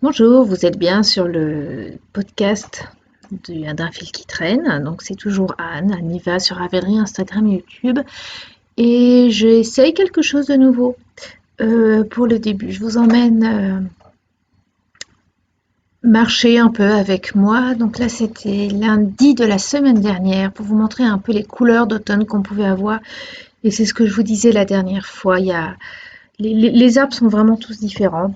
Bonjour, vous êtes bien sur le podcast d'un fil qui traîne. Donc c'est toujours Anne, Anniva sur Ravelry, Instagram, YouTube. Et j'essaye quelque chose de nouveau pour le début. Je vous emmène marcher un peu avec moi. Donc là c'était lundi de la semaine dernière pour vous montrer un peu les couleurs d'automne qu'on pouvait avoir. Et c'est ce que je vous disais la dernière fois. Les arbres sont vraiment tous différents.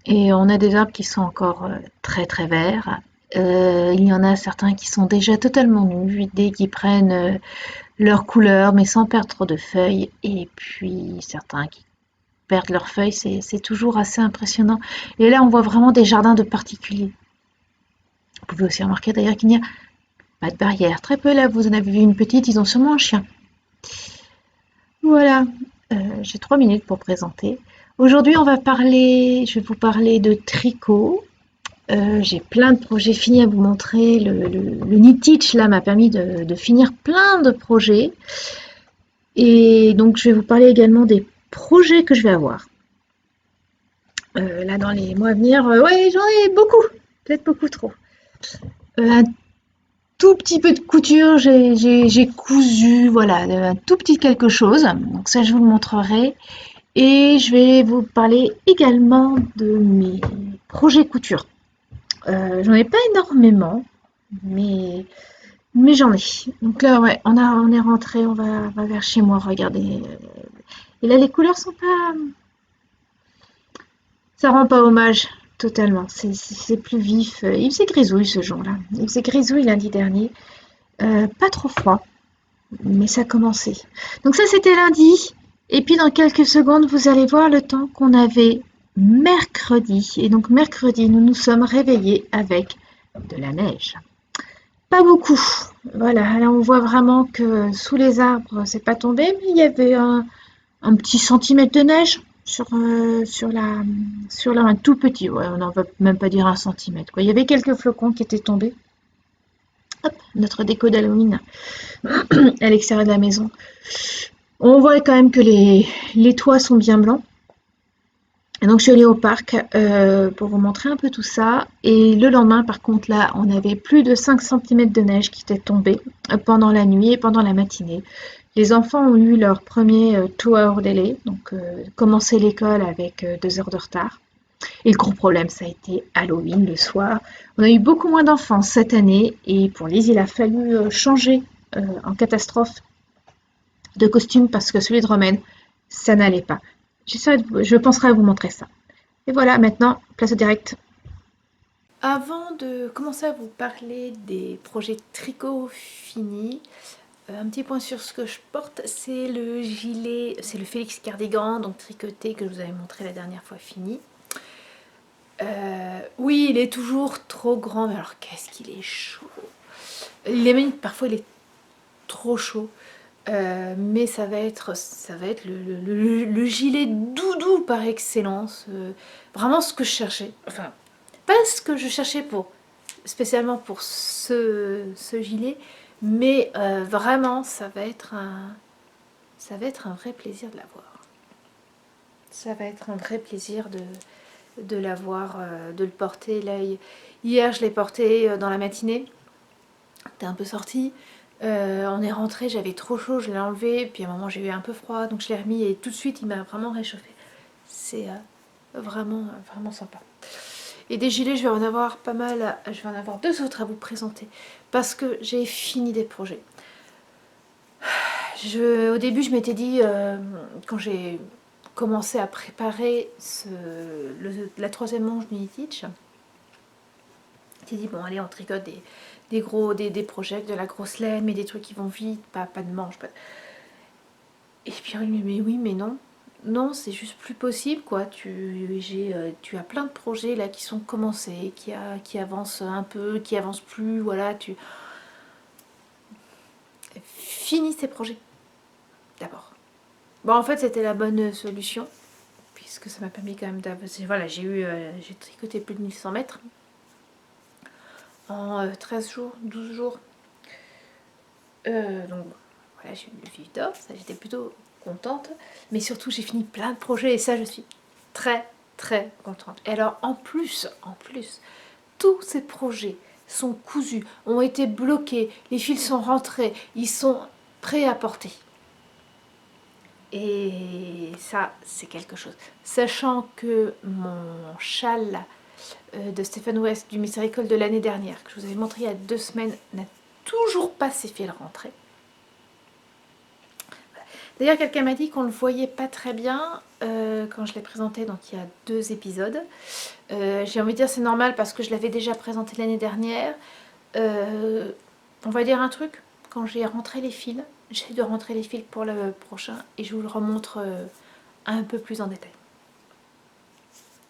Et on a des arbres qui sont encore très très verts. Il y en a certains qui sont déjà totalement nus, dès qu'ils prennent leur couleur, mais sans perdre trop de feuilles. Et puis certains qui perdent leurs feuilles, c'est toujours assez impressionnant. Et là, on voit vraiment des jardins de particuliers. Vous pouvez aussi remarquer d'ailleurs qu'il n'y a pas de barrière. Très peu là, vous en avez vu une petite, ils ont sûrement un chien. Voilà, j'ai 3 minutes pour présenter. Aujourd'hui, je vais vous parler de tricot. J'ai plein de projets finis à vous montrer. Le Knit là m'a permis de finir plein de projets. Et donc je vais vous parler également des projets que je vais avoir. Là dans les mois à venir, ouais j'en ai beaucoup, peut-être beaucoup trop. Un tout petit peu de couture, j'ai cousu, voilà, un tout petit quelque chose. Donc ça je vous le montrerai. Et je vais vous parler également de mes projets couture. J'en ai pas énormément, mais j'en ai. Donc là, ouais, on est rentré, on va vers chez moi, regardez. Et là, les couleurs sont pas, ça rend pas hommage totalement. C'est plus vif. Il faisait grisouille ce jour-là. Il faisait grisouille lundi dernier. Pas trop froid, mais ça commençait. Donc ça, c'était lundi. Et puis dans quelques secondes, vous allez voir le temps qu'on avait mercredi. Et donc mercredi, nous nous sommes réveillés avec de la neige. Pas beaucoup. Voilà, là on voit vraiment que sous les arbres, c'est pas tombé, mais il y avait un petit centimètre de neige sur la un tout petit, ouais, on n'en va même pas dire un centimètre, quoi. Il y avait quelques flocons qui étaient tombés. Hop, notre déco d'Halloween à l'extérieur de la maison. On voit quand même que les toits sont bien blancs. Et donc je suis allée au parc pour vous montrer un peu tout ça. Et le lendemain, par contre, là, on avait plus de 5 centimètres de neige qui était tombée pendant la nuit et pendant la matinée. Les enfants ont eu leur premier 2 hour délai, donc commencer l'école avec 2 heures de retard. Et le gros problème, ça a été Halloween le soir. On a eu beaucoup moins d'enfants cette année et pour Lise, il a fallu changer en catastrophe de costume parce que celui de Romaine, ça n'allait pas. Je penserai à vous montrer ça. Et voilà, maintenant, place au direct. Avant de commencer à vous parler des projets tricot finis, un petit point sur ce que je porte, c'est le gilet, c'est le Félix Cardigan, donc tricoté, que je vous avais montré la dernière fois fini. Oui, il est toujours trop grand, mais alors qu'est-ce qu'il est chaud. Parfois il est trop chaud. Mais ça va être le gilet doudou par excellence. Vraiment ce que je cherchais. Enfin, pas ce que je cherchais spécialement pour ce gilet, mais vraiment, ça va être un vrai plaisir de l'avoir. Ça va être un vrai plaisir de l'avoir, de le porter. Là, hier, je l'ai porté dans la matinée. T'es un peu sorti. On est rentré, j'avais trop chaud, je l'ai enlevé, puis à un moment j'ai eu un peu froid, donc je l'ai remis et tout de suite il m'a vraiment réchauffé. C'est vraiment, vraiment sympa. Et des gilets, je vais en avoir pas mal, je vais en avoir 2 autres à vous présenter, parce que j'ai fini des projets. Au début je m'étais dit, quand j'ai commencé à préparer la troisième manche du Knit, j'ai dit bon allez on tricote des projets, de la grosse laine, mais des trucs qui vont vite, pas de manches. Et puis il me dit mais oui mais non. Non, c'est juste plus possible quoi. Tu as plein de projets là qui sont commencés, qui avancent un peu, qui avancent plus, voilà, tu finis ces projets d'abord. Bon en fait c'était la bonne solution, puisque ça m'a permis quand même d'avancer. Voilà, j'ai tricoté plus de 1100 mètres en 13 jours, 12 jours. Donc voilà, j'ai eu le vif d'or, ça j'étais plutôt contente. Mais surtout j'ai fini plein de projets et ça je suis très très contente. Et alors en plus, tous ces projets sont cousus, ont été bloqués, les fils sont rentrés, ils sont prêts à porter. Et ça, c'est quelque chose. Sachant que mon châle de Stephen West du Miracle de l'année dernière, que je vous avais montré il y a 2 semaines, n'a toujours pas ses fils rentrés. D'ailleurs, quelqu'un m'a dit qu'on ne le voyait pas très bien quand je l'ai présenté, donc il y a 2 épisodes. J'ai envie de dire c'est normal parce que je l'avais déjà présenté l'année dernière. On va dire un truc, quand j'ai rentré les fils, j'ai de rentrer les fils pour le prochain et je vous le remontre un peu plus en détail.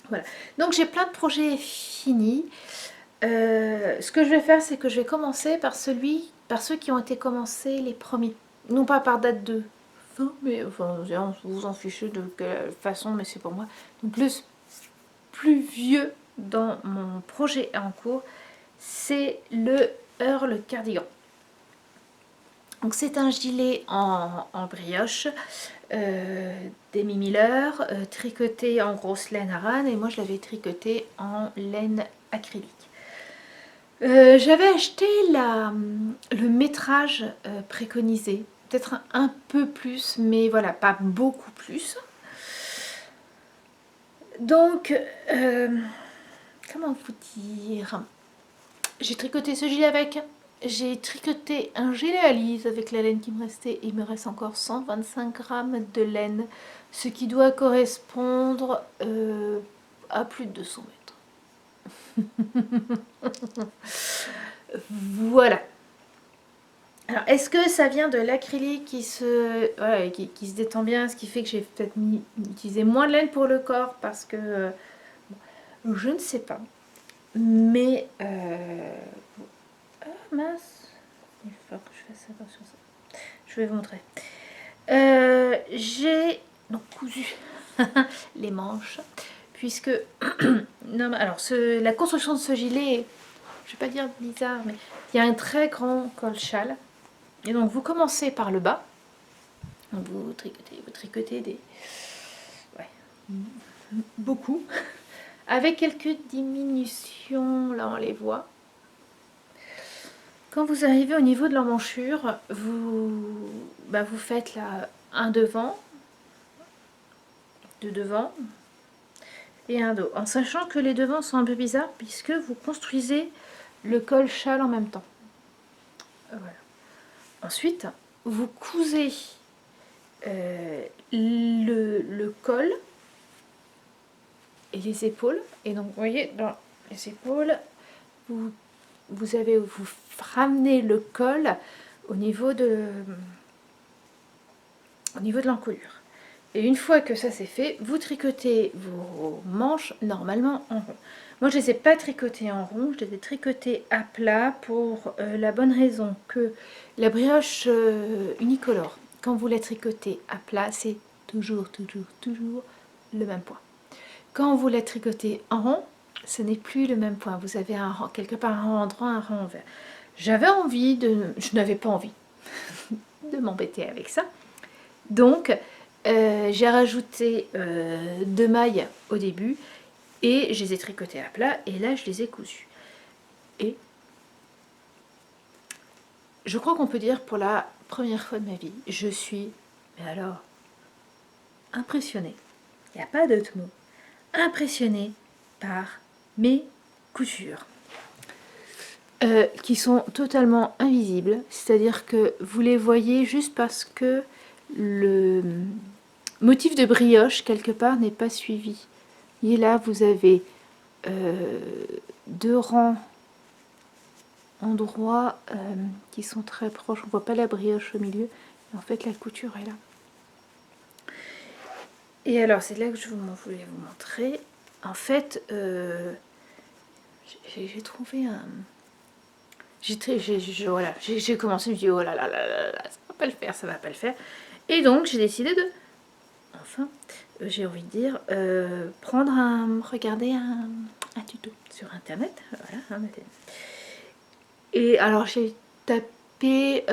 Voilà, donc j'ai plein de projets finis. Ce que je vais faire, c'est que je vais commencer par ceux qui ont été commencés les premiers. Non pas par date de fin, mais enfin, vous en fichez de quelle façon, mais c'est pour moi. Donc le plus vieux dans mon projet en cours, c'est le Earl Cardigan. Donc c'est un gilet en brioche d'Amy Miller, tricoté en grosse laine Aran, et moi je l'avais tricoté en laine acrylique. J'avais acheté le métrage préconisé, peut-être un peu plus, mais voilà, pas beaucoup plus. Donc, comment vous dire, j'ai tricoté ce gilet avec, j'ai tricoté un gilet à lise avec la laine qui me restait, il me reste encore 125 grammes de laine, ce qui doit correspondre à plus de 200 mètres. Voilà. Alors, est-ce que ça vient de l'acrylique qui se détend bien, ce qui fait que j'ai peut-être utilisé moins de laine pour le corps parce que je ne sais pas. Mais ah mince, il faut que je fasse attention à ça. Je vais vous montrer. J'ai donc cousu les manches puisque non, alors la construction de ce gilet, je vais pas dire bizarre, mais il y a un très grand col châle. Et donc vous commencez par le bas, vous tricotez des... Ouais, beaucoup, avec quelques diminutions, là on les voit. Quand vous arrivez au niveau de l'emmanchure, vous faites là un devant, deux devant et un dos. En sachant que les devants sont un peu bizarres puisque vous construisez le col châle en même temps. Voilà. Ensuite, vous cousez le col et les épaules. Et donc, vous voyez, dans les épaules, vous ramenez le col au niveau de l'encolure. Et une fois que ça c'est fait, vous tricotez vos manches normalement en rond. Moi je ne les ai pas tricotées en rond, je les ai tricotées à plat pour la bonne raison que la brioche unicolore, quand vous la tricotez à plat, c'est toujours le même point. Quand vous la tricotez en rond, ce n'est plus le même point. Vous avez quelque part un rang droit, un rang envers. Je n'avais pas envie de m'embêter avec ça. Donc, j'ai rajouté 2 mailles au début et je les ai tricotées à plat et là je les ai cousues. Et je crois qu'on peut dire pour la première fois de ma vie, je suis, mais alors, impressionnée. Il n'y a pas d'autre mot. Impressionnée par mes coutures. Qui sont totalement invisibles, c'est-à-dire que vous les voyez juste parce que le motif de brioche quelque part n'est pas suivi. Et là vous avez 2 rangs endroits qui sont très proches, on voit pas la brioche au milieu, en fait la couture est là. Et alors c'est là que je voulais vous montrer, en fait j'ai trouvé un... Voilà, j'ai commencé, je me dis oh là là là là là, ça va pas le faire, ça va pas le faire. Et donc j'ai décidé de, enfin, j'ai envie de dire, regarder un tuto sur internet. Voilà, et alors j'ai tapé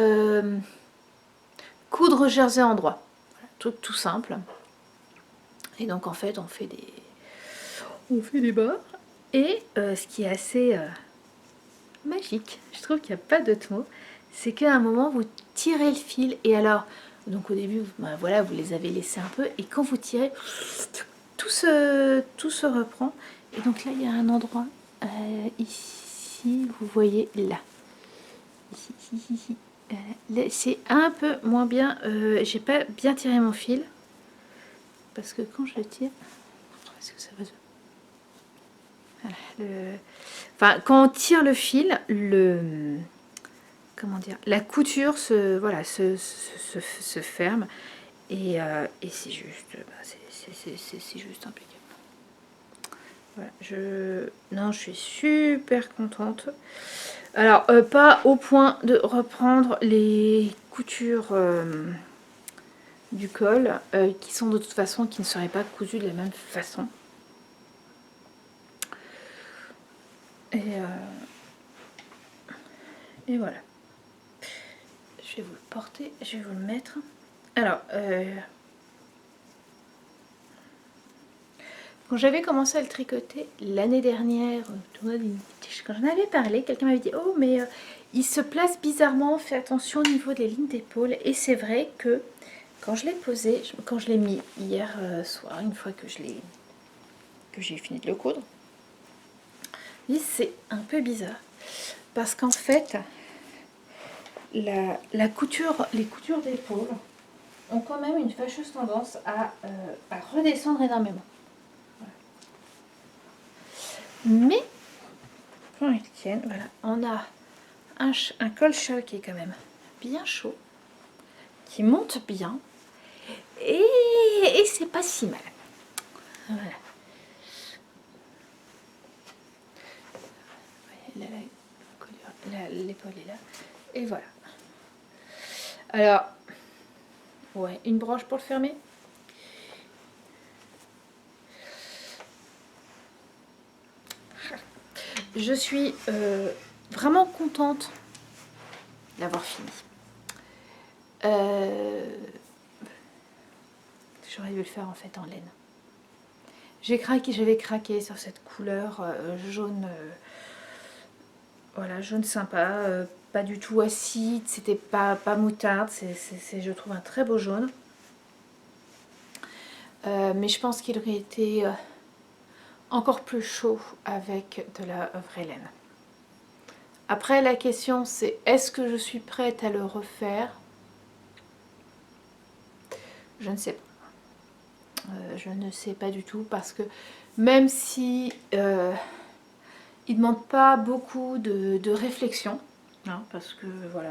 coudre jersey en droit. Voilà, truc tout simple. Et donc en fait on fait on fait des bords. Et ce qui est assez magique, je trouve qu'il n'y a pas d'autre mot, c'est qu'à un moment vous tirez le fil et alors, donc au début, ben voilà, vous les avez laissés un peu et quand vous tirez, tout se reprend. Et donc là, il y a un endroit ici, vous voyez là, ici. C'est un peu moins bien, j'ai pas bien tiré mon fil parce que quand je le tire, est-ce que ça va se... Voilà, enfin, quand on tire le fil, comment dire, la couture se ferme et c'est juste, c'est juste impeccable. Voilà, non, je suis super contente. Alors, pas au point de reprendre les coutures du col, qui sont de toute façon, qui ne seraient pas cousues de la même façon. Et voilà. Je vais vous le porter, je vais vous le mettre. Alors, quand j'avais commencé à le tricoter l'année dernière, quand j'en avais parlé, quelqu'un m'avait dit « Oh, mais il se place bizarrement, fais attention au niveau des lignes d'épaule. » Et c'est vrai que quand je l'ai posé, quand je l'ai mis hier soir, une fois que j'ai fini de le coudre, c'est un peu bizarre. Parce qu'en fait, la couture, les coutures d'épaule ont quand même une fâcheuse tendance à redescendre énormément. Mais, quand ils tiennent, voilà, on a un col-chol qui est quand même bien chaud, qui monte bien, et c'est pas si mal. Voilà. L'épaule est là. Et voilà. Alors, ouais, une broche pour le fermer. Je suis vraiment contente d'avoir fini. J'aurais dû le faire en fait en laine. J'avais craqué sur cette couleur jaune, voilà, jaune sympa, pas du tout acide, c'était pas moutarde, c'est je trouve un très beau jaune. Mais je pense qu'il aurait été encore plus chaud avec de la vraie laine. Après, la question c'est, est-ce que je suis prête à le refaire? Je ne sais pas. Je ne sais pas du tout parce que même si il ne demande pas beaucoup de réflexion, hein, parce que voilà,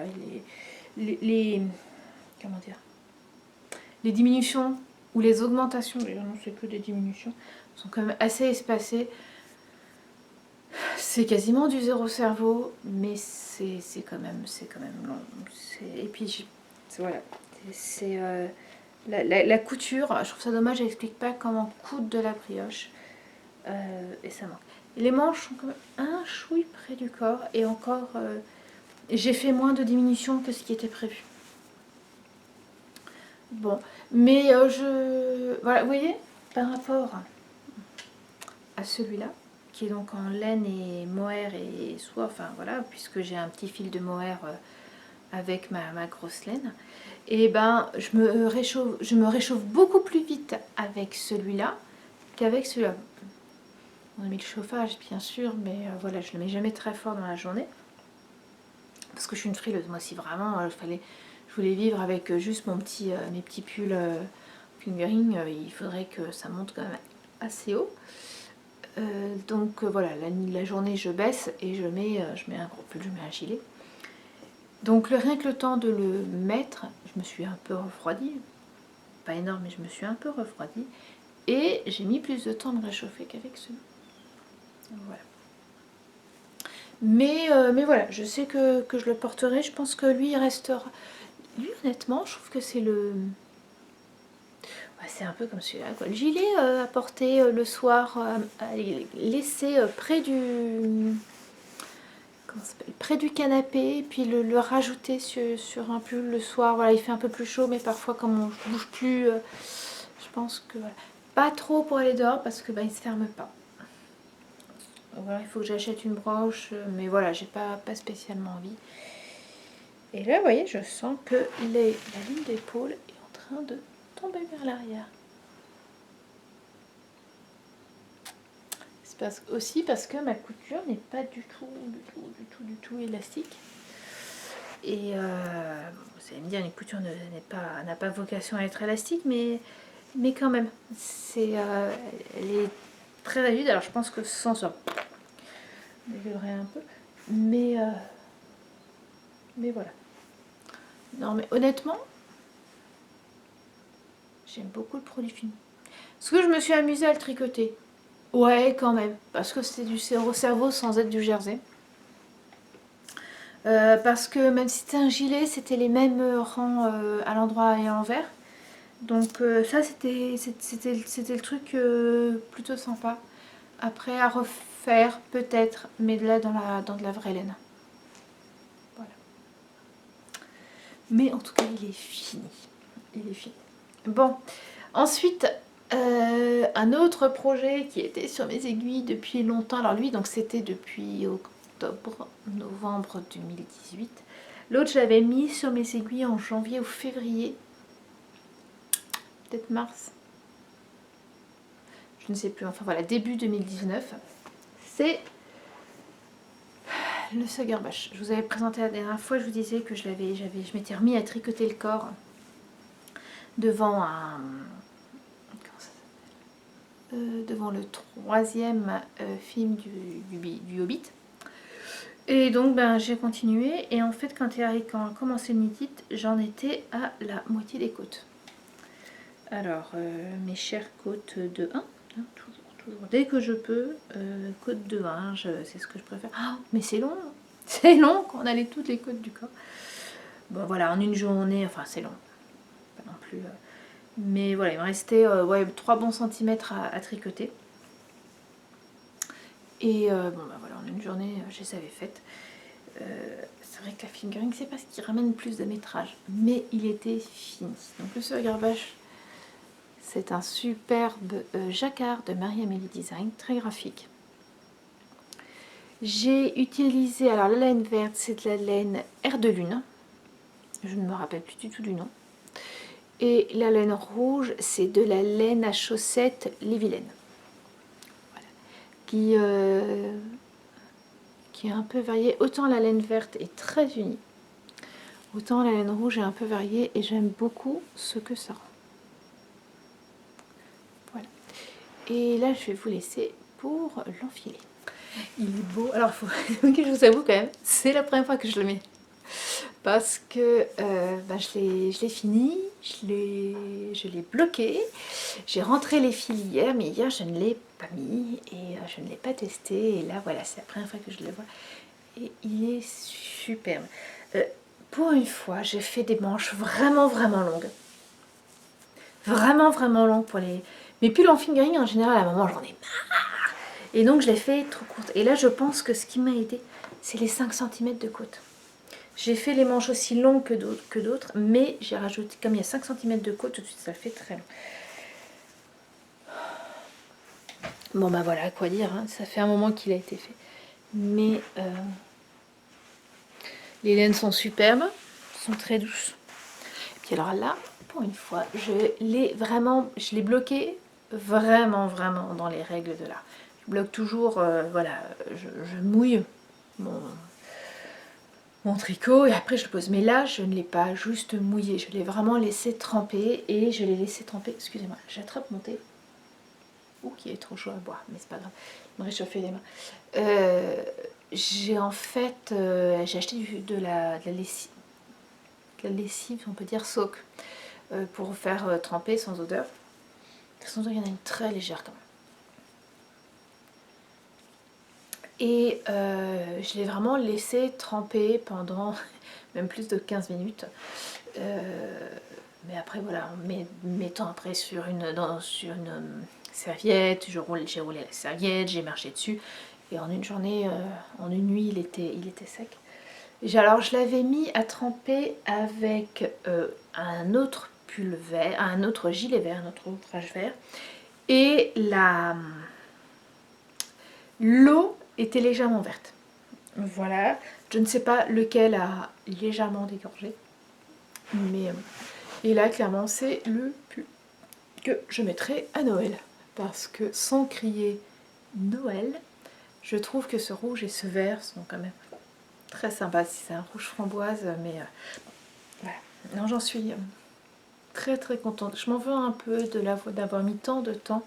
comment dire, les diminutions ou les augmentations, d'ailleurs non c'est que des diminutions, sont quand même assez espacées. C'est quasiment du zéro cerveau, mais c'est quand même long. Et puis voilà, c'est la couture. Je trouve ça dommage, elle n'explique pas comment coudre de la brioche, et ça manque. Les manches sont quand même un chouille près du corps et encore, j'ai fait moins de diminution que ce qui était prévu. Bon, mais voilà, vous voyez, par rapport à celui-là, qui est donc en laine et mohair et soie, enfin voilà, puisque j'ai un petit fil de mohair avec ma grosse laine, et ben je me réchauffe beaucoup plus vite avec celui-là qu'avec celui-là. On a mis le chauffage bien sûr, mais voilà, je le mets jamais très fort dans la journée, parce que je suis une frileuse, moi si vraiment je voulais vivre avec juste mes petits pulls fingering, il faudrait que ça monte quand même assez haut. Donc voilà, la journée je baisse et je mets un gros pull, je mets un gilet. Donc rien que le temps de le mettre, je me suis un peu refroidie. Pas énorme, mais je me suis un peu refroidie. Et j'ai mis plus de temps à me réchauffer qu'avec celui. Voilà. Mais voilà, je sais que je le porterai. Je pense que lui, il restera. Lui, honnêtement, je trouve que c'est le... c'est un peu comme celui-là, quoi. Le gilet à porter le soir, à laisser près du... près du canapé, puis le rajouter sur un pull le soir. Voilà, il fait un peu plus chaud, mais parfois comme on ne bouge plus, je pense que voilà. Pas trop pour aller dehors parce que il se ferme pas. Voilà, il faut que j'achète une broche, mais voilà, j'ai pas spécialement envie. Et là, vous voyez, je sens que la ligne d'épaule est en train de tomber vers l'arrière. C'est aussi parce que ma couture n'est pas du tout élastique. Et vous allez me dire, une couture n'a pas vocation à être élastique, mais quand même, elle est très rigide. Alors je pense que sans ça, je dégueulerai un peu, mais voilà. Non, mais honnêtement, j'aime beaucoup le produit fini. Est-ce que je me suis amusée à le tricoter? Ouais, quand même, parce que c'était du cerveau sans être du jersey. Parce que même si c'était un gilet, c'était les mêmes rangs à l'endroit et à l'envers. Donc ça, c'était le truc plutôt sympa. Après, à refaire, peut-être, mais là, dans de la vraie laine. Voilà. Mais en tout cas, il est fini. Il est fini. Bon, ensuite, un autre projet qui était sur mes aiguilles depuis longtemps. Alors lui, donc c'était depuis novembre 2018. L'autre, je l'avais mis sur mes aiguilles en janvier ou février. Peut-être mars. Je ne sais plus. Enfin voilà, début 2019. C'est le Sugar Bash. Je vous avais présenté la dernière fois, je vous disais que je m'étais remis à tricoter le corps devant devant le troisième film du Hobbit. Et donc j'ai continué, et en fait quand a commencé le Knit It, j'en étais à la moitié des côtes. Alors mes chères côtes de 1, hein, toujours, dès que je peux, côte de 1, c'est ce que je préfère. Oh, mais c'est long, c'est long quand on a toutes les côtes du corps. Bon voilà, en une journée, enfin c'est long, pas non plus. Mais voilà, il me restait 3 bons centimètres à tricoter. Et bon bah voilà, en une journée, je les avais faites. C'est vrai que la fingering, c'est pas ce qui ramène plus de métrage, mais il était fini. Donc le Sugar Bash, c'est un superbe jacquard de Marie-Amélie Design, très graphique. J'ai utilisé, alors la laine verte, c'est de la laine Air de Lune, je ne me rappelle plus du tout du nom. Et la laine rouge, c'est de la laine à chaussettes Lévilaine. Voilà. Qui est un peu variée. Autant la laine verte est très unie, autant la laine rouge est un peu variée, et j'aime beaucoup ce que ça rend. Voilà. Et là, je vais vous laisser pour l'enfiler. Il est beau. Alors, je vous avoue quand même, c'est la première fois que je le mets. Parce que je l'ai fini, je l'ai bloqué, j'ai rentré les fils hier, mais hier je ne l'ai pas mis et je ne l'ai pas testé. Et là voilà, c'est la première fois que je le vois et il est superbe. Pour une fois, j'ai fait des manches vraiment longues. Vraiment longues pour les... Mes pulls en fingering en général, à un moment j'en ai marre. Et donc je l'ai fait trop courte. Et là je pense que ce qui m'a aidé, c'est les 5 cm de côte. J'ai fait les manches aussi longues que d'autres, mais j'ai rajouté, comme il y a 5 cm de côte, tout de suite ça fait très long. Bon bah voilà, quoi dire, hein, ça fait un moment qu'il a été fait. Mais les laines sont superbes, sont très douces. Et puis alors là, pour une fois, je l'ai bloqué vraiment dans les règles de l'art. Je bloque toujours, voilà, je mouille mon tricot et après je le pose. Mais là, je ne l'ai pas juste mouillé, je l'ai vraiment laissé tremper et je l'ai laissé tremper. Excusez-moi, j'attrape mon thé. Ouh, qui est trop chaud à boire, mais c'est pas grave, me réchauffer les mains. J'ai en fait, j'ai acheté de la lessive, on peut dire soak, pour faire tremper sans odeur. Sans odeur, il y en a une très légère quand même. Et je l'ai vraiment laissé tremper pendant même plus de 15 minutes. Mais après voilà, en mettant après sur une serviette, j'ai roulé la serviette, j'ai marché dessus. Et en une journée, en une nuit, il était sec. Alors je l'avais mis à tremper avec un autre pull vert, un autre gilet vert, un autre ouvrage vert. Et l'eau était légèrement verte. Voilà, je ne sais pas lequel a légèrement dégorgé, mais et là clairement c'est le pull que je mettrai à Noël, parce que sans crier Noël, je trouve que ce rouge et ce vert sont quand même très sympas. Si c'est un rouge framboise, mais voilà. Non, j'en suis très très contente. Je m'en veux un peu d'avoir mis tant de temps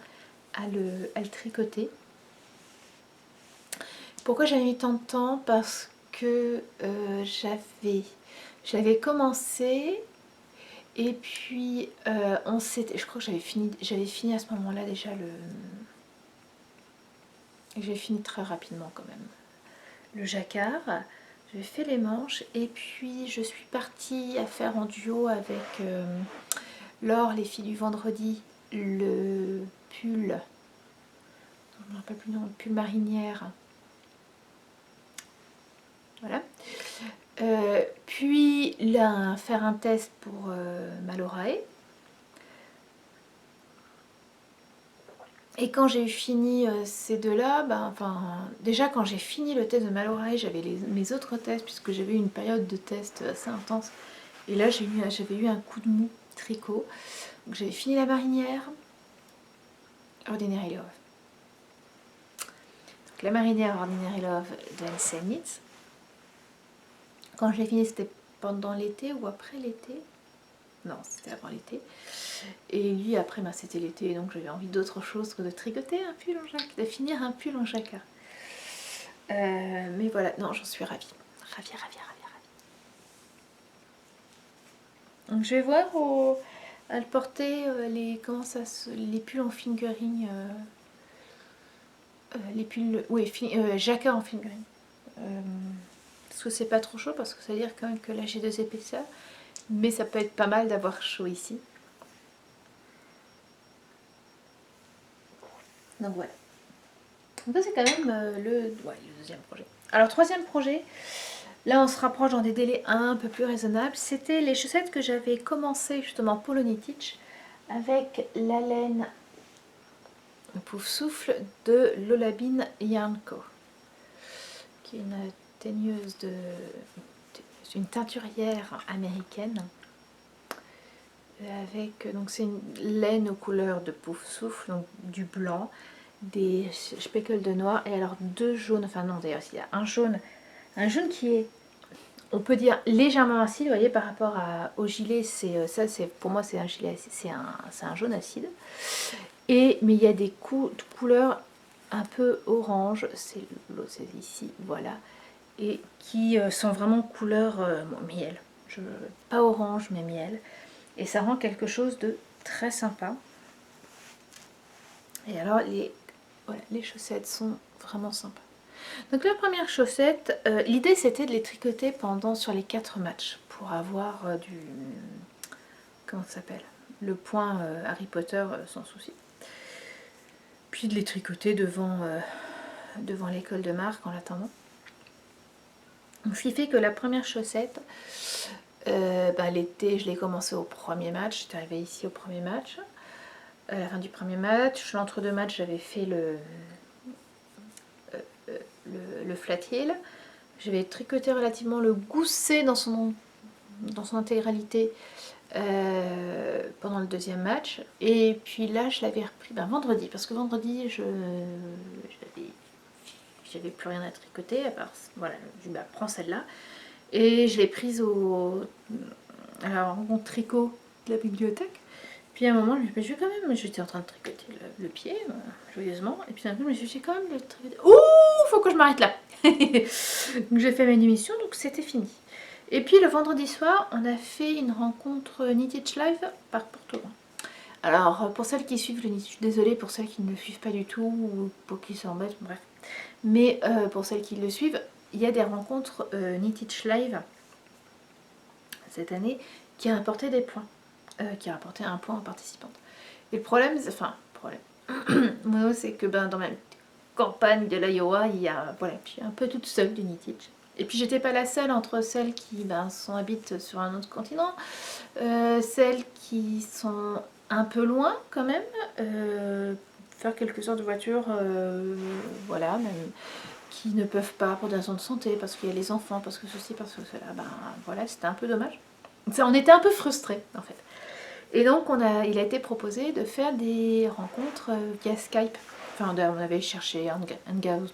à le tricoter. Pourquoi j'ai mis tant de temps? Parce que j'avais commencé et puis je crois que j'avais fini à ce moment-là déjà j'ai fini très rapidement quand même le jacquard. J'ai fait les manches et puis je suis partie à faire en duo avec Laure, les filles du vendredi, le pull, je ne me rappelle plus le nom, le pull marinière. Voilà. Puis là, faire un test pour Malorae. Et quand j'ai eu fini ces deux-là, déjà quand j'ai fini le test de Malorae, j'avais mes autres tests, puisque j'avais eu une période de test assez intense. Et là, j'avais eu un coup de mou tricot. Donc j'avais fini la marinière, Ordinary Love. Donc la marinière Ordinary Love de NC Knits. Quand je l'ai fini, c'était pendant l'été ou après l'été? Non, c'était avant l'été. Et lui, après, c'était l'été, donc j'avais envie d'autre chose que de tricoter un pull en jacquard, de finir un pull en jacquard. Mais voilà, non, j'en suis ravie. Ravie. Donc je vais voir à le porter les pulls en fingering. Les pulls, oui, jacquard en fingering. Parce que c'est pas trop chaud, parce que ça veut dire quand même que là j'ai 2 épaisseurs. Mais ça peut être pas mal d'avoir chaud ici. Donc voilà. Donc ça c'est quand même le deuxième projet. Alors troisième projet, là on se rapproche dans des délais un peu plus raisonnables. C'était les chaussettes que j'avais commencé justement pour le Knitich avec la laine Pouf Souffle de Lolabine Yarn Co, qui est une teigneuse une teinturière américaine. Avec, donc c'est une laine aux couleurs de Pouf Souffle, donc du blanc, des speckles de noir et alors 2 jaunes, enfin non d'ailleurs il y a un jaune qui est, on peut dire légèrement acide, vous voyez, par rapport au gilet, pour moi c'est un gilet, c'est un jaune acide. Mais il y a des couleurs un peu orange, c'est ici, voilà, et qui sont vraiment couleur miel, pas orange mais miel, et ça rend quelque chose de très sympa. Et alors les chaussettes sont vraiment sympas. Donc la première chaussette, l'idée c'était de les tricoter sur les 4 matchs pour avoir comment ça s'appelle, le point Harry Potter sans souci. Puis de les tricoter devant l'école de marque en l'attendant. Donc, ce qui fait que la première chaussette, l'été je l'ai commencé au premier match, j'étais arrivée ici au premier match. À la fin du premier match, l'entre-deux matchs, j'avais fait le flat heel. J'avais tricoté relativement le gousset dans son intégralité pendant le deuxième match. Et puis là, je l'avais repris vendredi, parce que vendredi, j'avais plus rien à tricoter, à part, voilà, je dis prends celle-là. Et je l'ai prise à la rencontre tricot de la bibliothèque. Puis à un moment, je me suis quand même, j'étais en train de tricoter le pied, joyeusement, et puis d'un coup, je me suis dit quand même le tricoter. Ouh, faut que je m'arrête là. Donc j'ai fait ma émission, donc c'était fini. Et puis le vendredi soir, on a fait une rencontre Knitich Live par Porto. Alors pour celles qui suivent le Knitich, je suis désolée pour celles qui ne le suivent pas du tout, ou pour qui s'embêtent, bref. Mais pour celles qui le suivent, il y a des rencontres Knitich Live cette année qui a apporté des points. Qui a rapporté un point en participante. Et le problème, c'est que dans ma campagne de l'Iowa, je suis un peu toute seule du Knitich. Et puis j'étais pas la seule entre celles qui habitent sur un autre continent, celles qui sont un peu loin quand même, faire quelques heures de voiture, voilà, même qui ne peuvent pas pour des raisons de santé, parce qu'il y a les enfants, parce que ceci, parce que cela. Ben voilà, c'était un peu dommage. On était un peu frustrés en fait. Et donc il a été proposé de faire des rencontres via Skype. Enfin, on avait cherché Hangout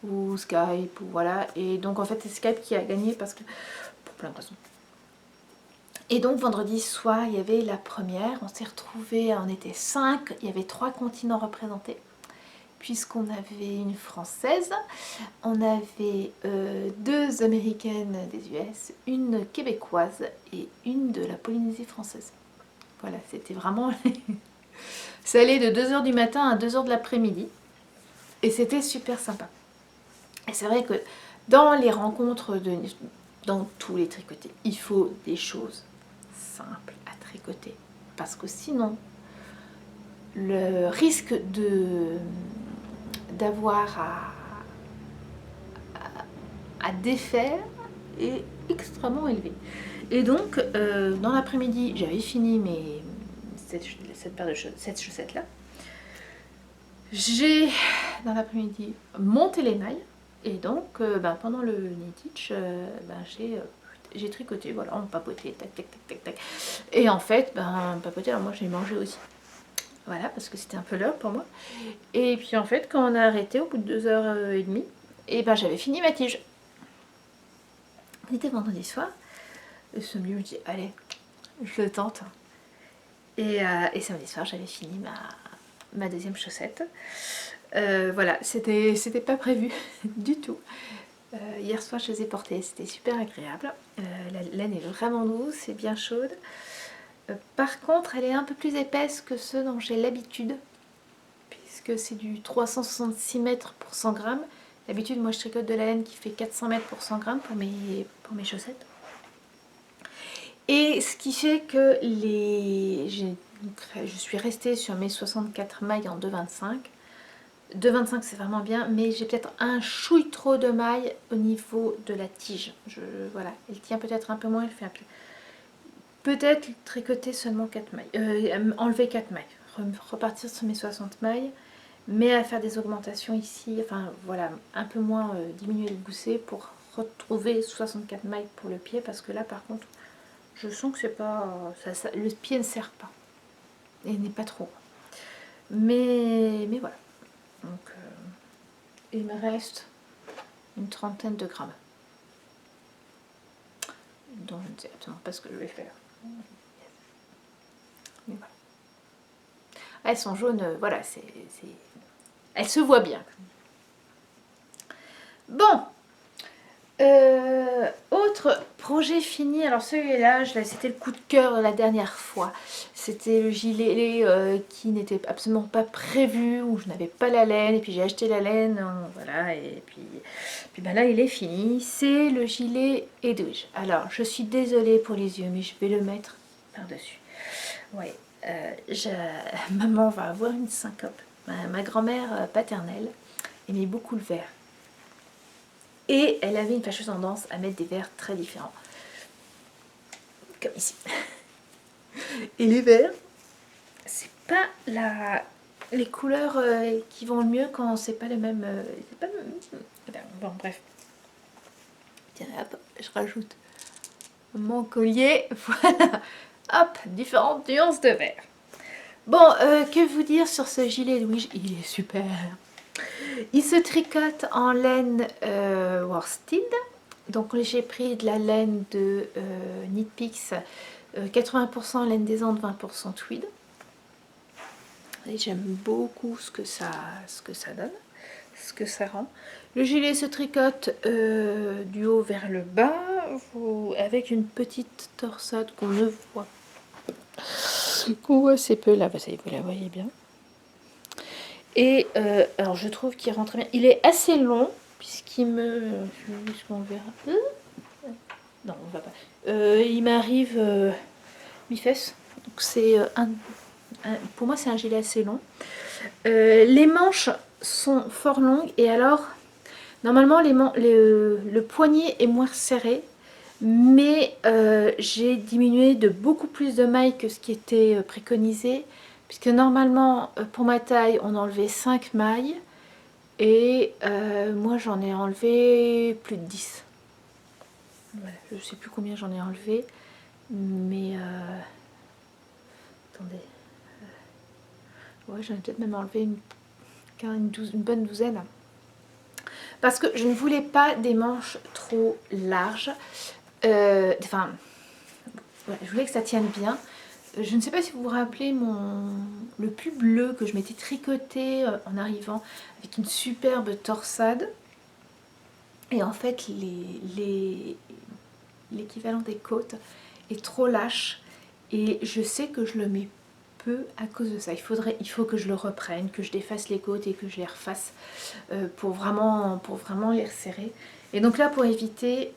ou Skype, ou voilà. Et donc en fait c'est Skype qui a gagné parce que pour plein de raisons. Et donc vendredi soir, il y avait la première. On s'est retrouvés, on était 5, il y avait 3 continents représentés. Puisqu'on avait une Française, on avait 2 Américaines des US, une Québécoise et une de la Polynésie française. Voilà, c'était vraiment... Ça allait de 2h du matin à 2h de l'après-midi. Et c'était super sympa. Et c'est vrai que dans les rencontres, dans tous les tricotés, il faut des choses simples à tricoter. Parce que sinon, le risque d'avoir à défaire est extrêmement élevé. Et donc, dans l'après-midi, j'avais fini cette chaussette là. J'ai, dans l'après-midi, monté les mailles. Et donc, pendant le knit teach, j'ai tricoté, voilà, on papotait, tac, tac, tac, tac, tac. Et en fait, papoter, alors moi j'ai mangé aussi. Voilà, parce que c'était un peu l'heure pour moi. Et puis en fait, quand on a arrêté, au bout de 2h30, et j'avais fini ma tige. C'était vendredi soir. Et samedi, je me dis, allez, je le tente. Et samedi soir, j'avais fini ma deuxième chaussette. Voilà, c'était pas prévu du tout. Hier soir, je les ai portées, c'était super agréable. La laine est vraiment douce, c'est bien chaude. Par contre, elle est un peu plus épaisse que ceux dont j'ai l'habitude, puisque c'est du 366 mètres pour 100 grammes. D'habitude, moi, je tricote de la laine qui fait 400 mètres pour 100 grammes pour mes chaussettes. Et ce qui fait que je suis restée sur mes 64 mailles en 2,25. 2,25 c'est vraiment bien, mais j'ai peut-être un chouille trop de mailles au niveau de la tige. Voilà, elle tient peut-être un peu moins, elle fait un peu... Peut-être tricoter seulement 4 mailles, enlever 4 mailles, repartir sur mes 60 mailles, mais à faire des augmentations ici, enfin voilà, un peu moins diminuer le gousset pour retrouver 64 mailles pour le pied, parce que là par contre, je sens que c'est pas... le pied ne serre pas, et n'est pas trop. Mais voilà. Donc, il me reste une trentaine de grammes. Donc, je ne sais absolument pas ce que je vais faire. Mais voilà. Elles sont jaunes, voilà, elles se voient bien. Bon. Autre projet fini, alors celui-là, c'était le coup de cœur la dernière fois. C'était le gilet qui n'était absolument pas prévu, où je n'avais pas la laine, et puis j'ai acheté la laine, voilà, et puis là il est fini. C'est le gilet Edwidge. Alors je suis désolée pour les yeux, mais je vais le mettre par-dessus. Ouais, maman va avoir une syncope. Ma grand-mère paternelle aimait beaucoup le vert. Et elle avait une fâcheuse tendance à mettre des verres très différents. Comme ici. Et les verts, c'est pas les couleurs qui vont le mieux quand c'est pas le même... bon, bref. Tiens, hop, je rajoute mon collier. Voilà. Hop, différentes nuances de vert. Bon, que vous dire sur ce gilet Edwidge? Il est super. Il se tricote en laine worsted. Donc j'ai pris de la laine de Knit Picks, 80% laine des Andes, 20% tweed. Et j'aime beaucoup ce que ça donne, ce que ça rend. Le gilet se tricote du haut vers le bas, avec une petite torsade qu'on ne voit. Qu'on voit assez peu là, vous la voyez bien. Et alors je trouve qu'il rentre bien. Il est assez long, puisqu'il me... On verra. Non, on va pas. Il m'arrive mi-fesse. Donc c'est pour moi c'est un gilet assez long. Les manches sont fort longues, et alors normalement le poignet est moins serré, mais j'ai diminué de beaucoup plus de mailles que ce qui était préconisé, puisque normalement pour ma taille on enlevait 5 mailles, Et moi j'en ai enlevé plus de 10. Voilà, je sais plus combien j'en ai enlevé, mais attendez, ouais, j'en ai peut-être même enlevé une bonne douzaine. Parce que je ne voulais pas des manches trop larges. Enfin, ouais, je voulais que ça tienne bien. Je ne sais pas si vous vous rappelez le pull bleu que je m'étais tricoté en arrivant avec une superbe torsade. Et en fait, l'équivalent des côtes est trop lâche. Et je sais que je le mets peu à cause de ça. Il faut que je le reprenne, que je défasse les côtes et que je les refasse pour vraiment les resserrer. Et donc là, pour éviter,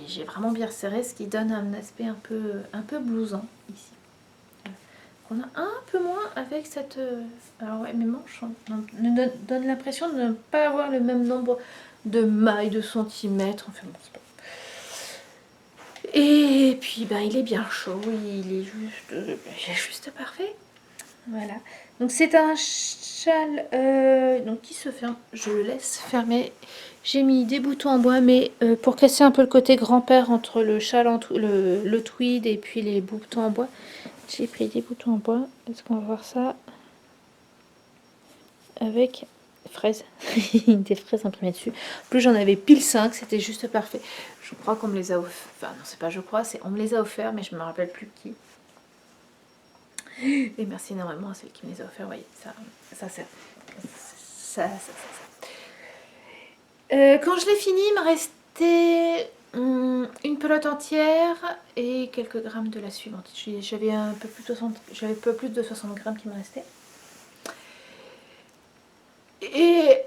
j'ai vraiment bien resserré, ce qui donne un aspect un peu blousant ici. On a un peu moins avec cette... alors ouais, mes manches me donnent l'impression de ne pas avoir le même nombre de mailles, de centimètres. Enfin bon, c'est pas... Et puis il est bien chaud, il est juste parfait. Voilà. Donc c'est un châle donc qui se ferme. Je le laisse fermer. J'ai mis des boutons en bois, mais pour casser un peu le côté grand-père entre le châle, le tweed et puis les boutons en bois, j'ai pris des boutons en bois. Est-ce qu'on va voir ça avec fraises, des fraises imprimées dessus. En plus j'en avais pile 5, c'était juste parfait. Je crois qu'on me les a offert. Enfin non, c'est pas je crois, c'est on me les a offert, mais je me rappelle plus qui. Et merci énormément à celle qui me les a offerts. Vous voyez, ça. Quand je l'ai fini, il me restait une pelote entière et quelques grammes de la suivante. J'avais un peu plus de 60 grammes qui me restaient. Et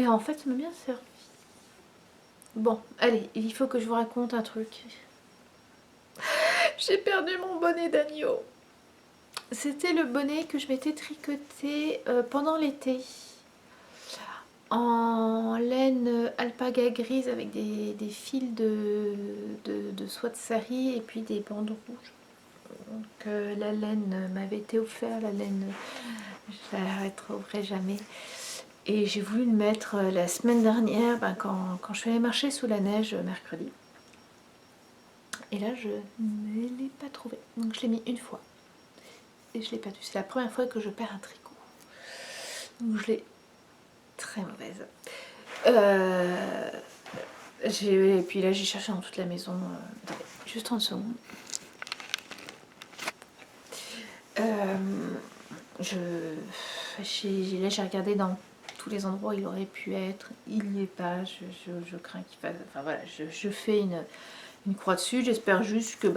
en fait, ça m'a bien servi. Bon, allez, il faut que je vous raconte un truc. J'ai perdu mon bonnet d'agneau. C'était le bonnet que je m'étais tricoté pendant l'été. En laine alpaga grise avec des fils de soie de sari et puis des bandes rouges. Donc la laine m'avait été offerte, la laine, je la retrouverai jamais. Et j'ai voulu le mettre la semaine dernière quand je suis allée marcher sous la neige mercredi. Et là je ne l'ai pas trouvé. Donc je l'ai mis une fois. Et je l'ai perdu. C'est la première fois que je perds un tricot. Donc je l'ai très mauvaise. Et puis là j'ai cherché dans toute la maison. Juste en dessous. Là j'ai regardé dans tous les endroits où il aurait pu être. Il n'y est pas. Je crains qu'il fasse. Enfin voilà, je fais une croix dessus. J'espère juste que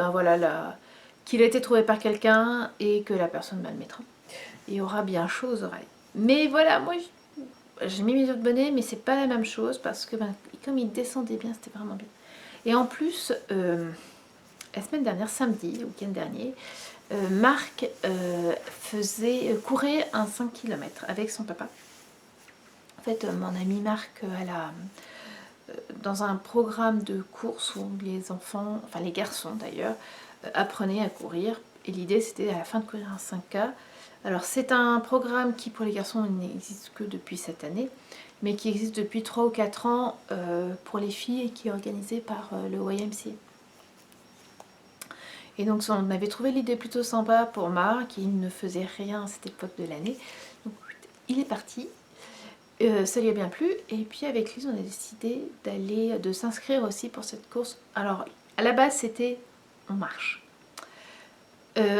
qu'il a été trouvé par quelqu'un et que la personne le mettra. Il y aura bien chaud aux oreilles. Mais voilà, moi j'ai mis mes autres bonnets, mais c'est pas la même chose parce que comme il descendait bien, c'était vraiment bien. Et en plus, la semaine dernière, samedi, le week-end dernier, Marc courait un 5 km avec son papa. En fait, mon ami Marc, dans un programme de course où les enfants, enfin les garçons d'ailleurs, apprenaient à courir. Et l'idée, c'était à la fin de courir un 5K. Alors, c'est un programme qui, pour les garçons, n'existe que depuis cette année, mais qui existe depuis 3 ou 4 ans pour les filles et qui est organisé par le YMCA. Et donc on avait trouvé l'idée plutôt sympa pour Marc, il ne faisait rien à cette époque de l'année. Donc il est parti, ça lui a bien plu. Et puis avec lui on a décidé de s'inscrire aussi pour cette course. Alors à la base c'était on marche.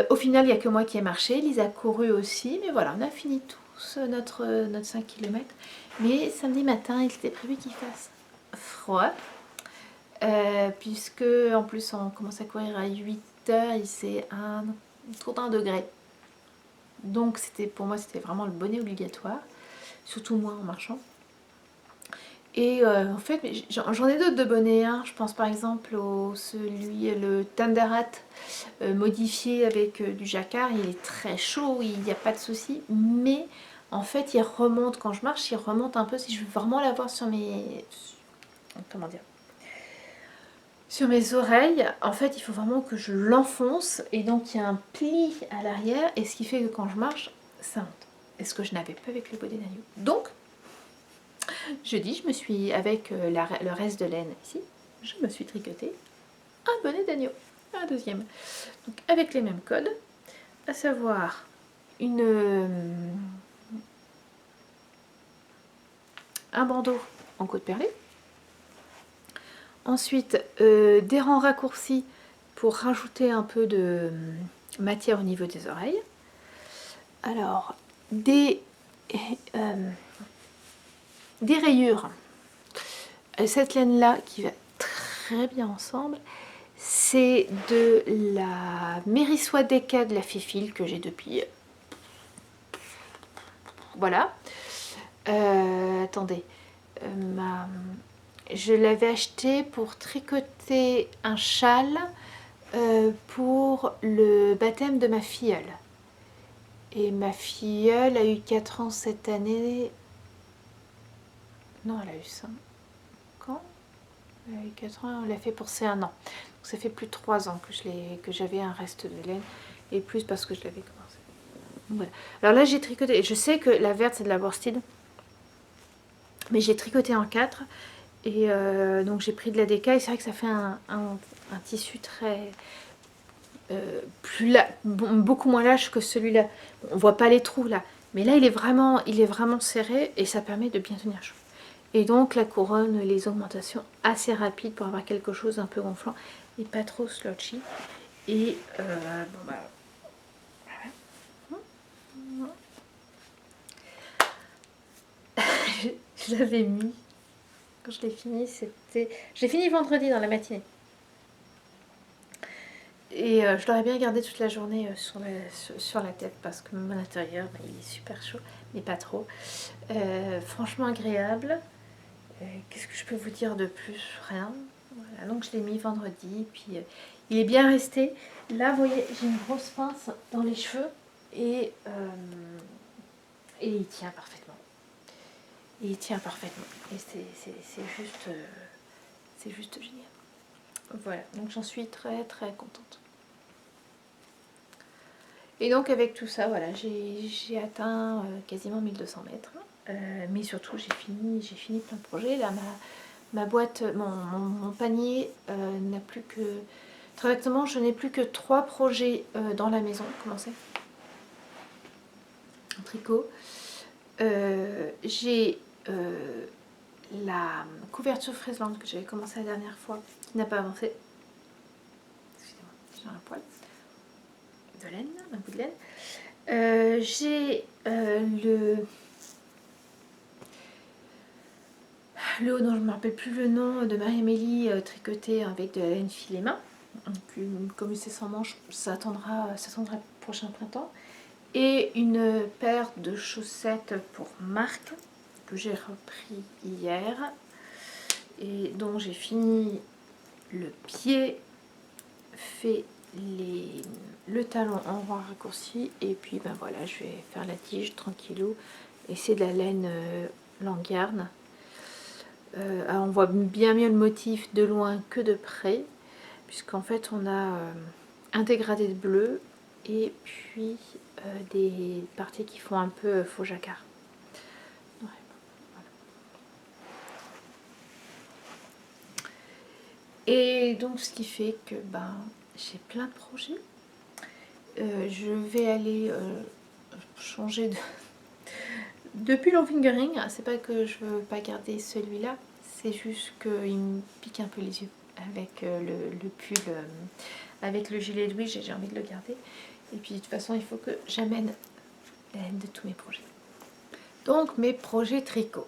Au final il n'y a que moi qui ai marché, Lisa a couru aussi, mais voilà on a fini tous notre 5 km. Mais samedi matin il était prévu qu'il fasse froid. Puisque en plus on commence à courir à 8h, il c'est autour d'1 degré. Donc pour moi c'était vraiment le bonnet obligatoire, surtout moi en marchant. Et en fait j'en ai d'autres de bonnets, hein. Je pense par exemple le Thunderhat modifié avec du jacquard. Il est très chaud, il n'y a pas de souci, mais en fait il remonte quand je marche, il remonte un peu. Si je veux vraiment l'avoir sur mes... comment dire, sur mes oreilles, en fait il faut vraiment que je l'enfonce et donc il y a un pli à l'arrière et ce qui fait que quand je marche ça monte, et ce que je n'avais pas avec le bonnet d'agneau. Donc Jeudi, je me suis, avec le reste de laine ici, je me suis tricoté un bonnet d'agneau, un deuxième. Donc avec les mêmes codes, à savoir un bandeau en côte perlée. Ensuite, des rangs raccourcis pour rajouter un peu de matière au niveau des oreilles. Alors, des rayures. Cette laine-là qui va très bien ensemble, c'est de la Mérissoie Deca de la Fifille que j'ai depuis... Voilà. Attendez. Je l'avais acheté pour tricoter un châle pour le baptême de ma filleule. Et ma filleule a eu 4 ans cette année. Non, elle a eu 5 ans. Elle a eu 4 ans, on l'a fait pour ses 1 an. Donc ça fait plus de 3 ans que j'avais un reste de laine. Et plus parce que je l'avais commencé. Voilà. Alors là, j'ai tricoté. Je sais que la verte, c'est de la worsted. Mais j'ai tricoté en 4. Et donc j'ai pris de la déca. Et c'est vrai que ça fait un tissu très... beaucoup moins lâche que celui-là. On voit pas les trous là. Mais là, il est vraiment serré. Et ça permet de bien tenir chaud. Et donc la couronne, les augmentations assez rapides pour avoir quelque chose d'un peu gonflant et pas trop slotchy. Et bon bah je l'avais mis quand je l'ai fini, je l'ai fini vendredi dans la matinée. Et je l'aurais bien gardé toute la journée sur la tête parce que mon intérieur, bah, il est super chaud, mais pas trop. Franchement agréable. Qu'est-ce que je peux vous dire de plus? Rien. Voilà, donc je l'ai mis vendredi, puis il est bien resté. Là, vous voyez, j'ai une grosse pince dans les cheveux et il tient parfaitement. Il tient parfaitement. Et c'est juste génial. Voilà, donc j'en suis très très contente. Et donc avec tout ça, voilà, j'ai atteint quasiment 1200 mètres. Mais surtout, j'ai fini plein de projets. Là, ma boîte, mon panier n'a plus que... Très exactement, je n'ai plus que 3 projets dans la maison. Comment c'est? En tricot. J'ai la couverture Friesland que j'avais commencé la dernière fois, qui n'a pas avancé. Excusez-moi, j'ai un poil de laine, un bout de laine. J'ai le haut dont je ne me rappelle plus le nom de Marie-Amélie tricoté avec de la laine filet main. Donc, comme c'est sans manche, ça attendra le prochain printemps. Et une paire de chaussettes pour Marc que j'ai repris hier et dont j'ai fini le pied, fait le talon en roi raccourci et puis ben voilà, je vais faire la tige tranquillou et c'est de la laine Langarn. On voit bien mieux le motif de loin que de près puisqu'en fait on a un dégradé de bleu et puis des parties qui font un peu faux jacquard. Ouais, voilà. Et donc ce qui fait que ben, j'ai plein de projets. Je vais aller changer de pull en fingering. C'est pas que je veux pas garder celui-là, c'est juste qu'il me pique un peu les yeux avec le pull, avec le gilet de Louis, j'ai envie de le garder. Et puis de toute façon, il faut que j'amène la laine de tous mes projets. Donc mes projets tricot.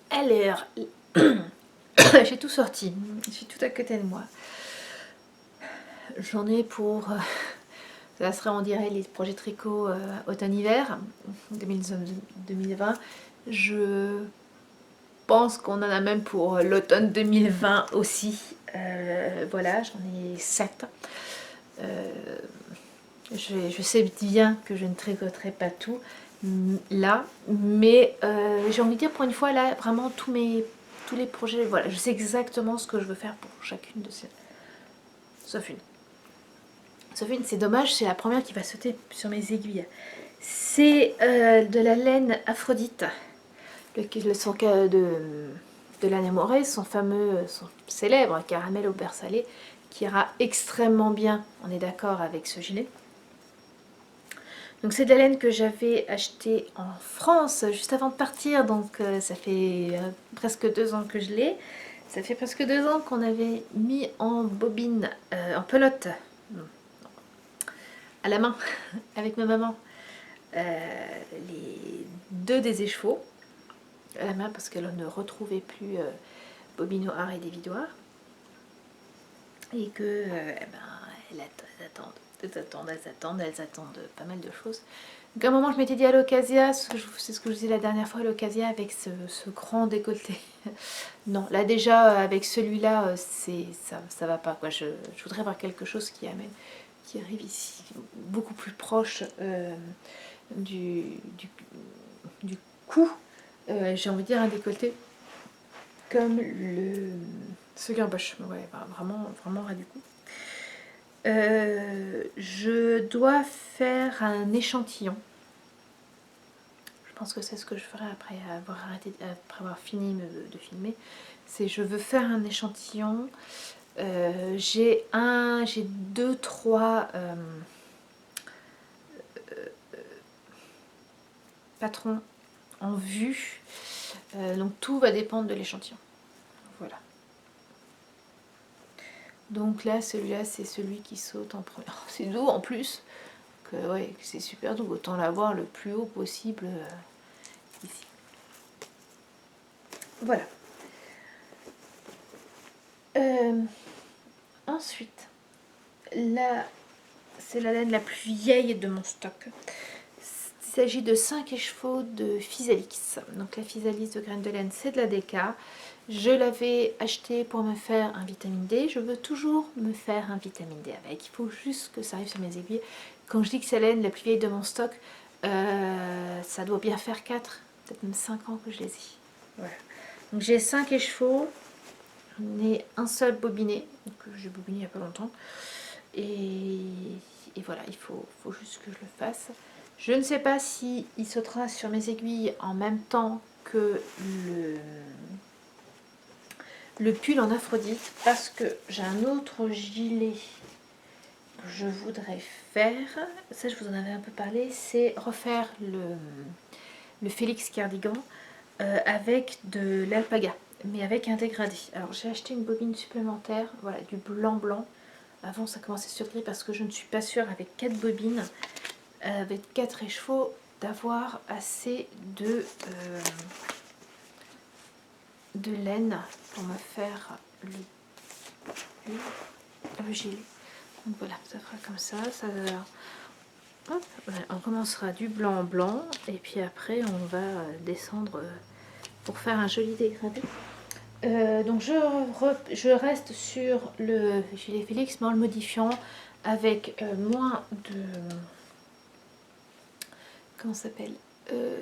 Alors, j'ai tout sorti, je suis tout à côté de moi. J'en ai pour... ça serait, on dirait, les projets tricot automne-hiver 2020. Je pense qu'on en a même pour l'automne 2020 aussi. Voilà, j'en ai 7. Je sais bien que je ne tricoterai pas tout là, mais j'ai envie de dire pour une fois là, vraiment tous les projets, voilà, je sais exactement ce que je veux faire pour chacune de ces... Sauf une, c'est dommage, c'est la première qui va sauter sur mes aiguilles. C'est de la laine Aphrodite de laine amorée, son célèbre caramel au beurre salé, qui ira extrêmement bien, on est d'accord, avec ce gilet. Donc c'est de la laine que j'avais achetée en France juste avant de partir, donc ça fait presque 2 ans que je l'ai. Ça fait presque 2 ans qu'on avait mis en bobine, en pelote, à la main, avec ma maman, les 2 des écheveaux, à la main parce qu'elle ne retrouvait plus bobine noire et dévidoir. Et que, elles attendent pas mal de choses. Donc à un moment je m'étais dit à l'Ocasia, c'est ce que je disais la dernière fois à l'Ocasia avec ce grand décolleté. Non, là déjà avec celui-là, ça va pas quoi. Je voudrais avoir quelque chose qui arrive ici, beaucoup plus proche du cou. J'ai envie de dire un décolleté comme ce Girlbosch, ouais, vraiment, vraiment ras du cou. Je dois faire un échantillon. Je pense que c'est ce que je ferai après avoir fini de filmer. C'est je veux faire un échantillon. J'ai 2, 3 patrons en vue. Donc tout va dépendre de l'échantillon. Voilà. Donc là, celui-là, c'est celui qui saute en premier. Oh, c'est doux en plus. Ouais, c'est super doux. Autant l'avoir le plus haut possible ici. Voilà. Ensuite, là, c'est la laine la plus vieille de mon stock. Il s'agit de 5 écheveaux de Physalix. Donc la Physalix de graines de laine, c'est de la DK. Je l'avais acheté pour me faire un vitamine D. Je veux toujours me faire un vitamine D avec. Il faut juste que ça arrive sur mes aiguilles. Quand je dis que c'est la laine la plus vieille de mon stock, ça doit bien faire 4, peut-être même 5 ans que je les ai. Voilà. Donc j'ai 5 écheveaux. J'en ai un seul bobiné, que j'ai bobiné il n'y a pas longtemps. Et voilà, il faut juste que je le fasse. Je ne sais pas si il sautera sur mes aiguilles en même temps que le pull en Aphrodite, parce que j'ai un autre gilet que je voudrais faire. Ça, je vous en avais un peu parlé. C'est refaire le Félix cardigan avec de l'alpaga, mais avec un dégradé. Alors j'ai acheté une bobine supplémentaire, voilà, du blanc. Avant ça commençait sur gris parce que je ne suis pas sûre avec 4 bobines, avec 4 écheveaux, d'avoir assez de laine pour me faire le gilet. Donc voilà, ça fera comme ça. Hop, on commencera du blanc et puis après on va descendre pour faire un joli dégradé. Donc je reste sur le gilet Félix, mais en le modifiant avec moins de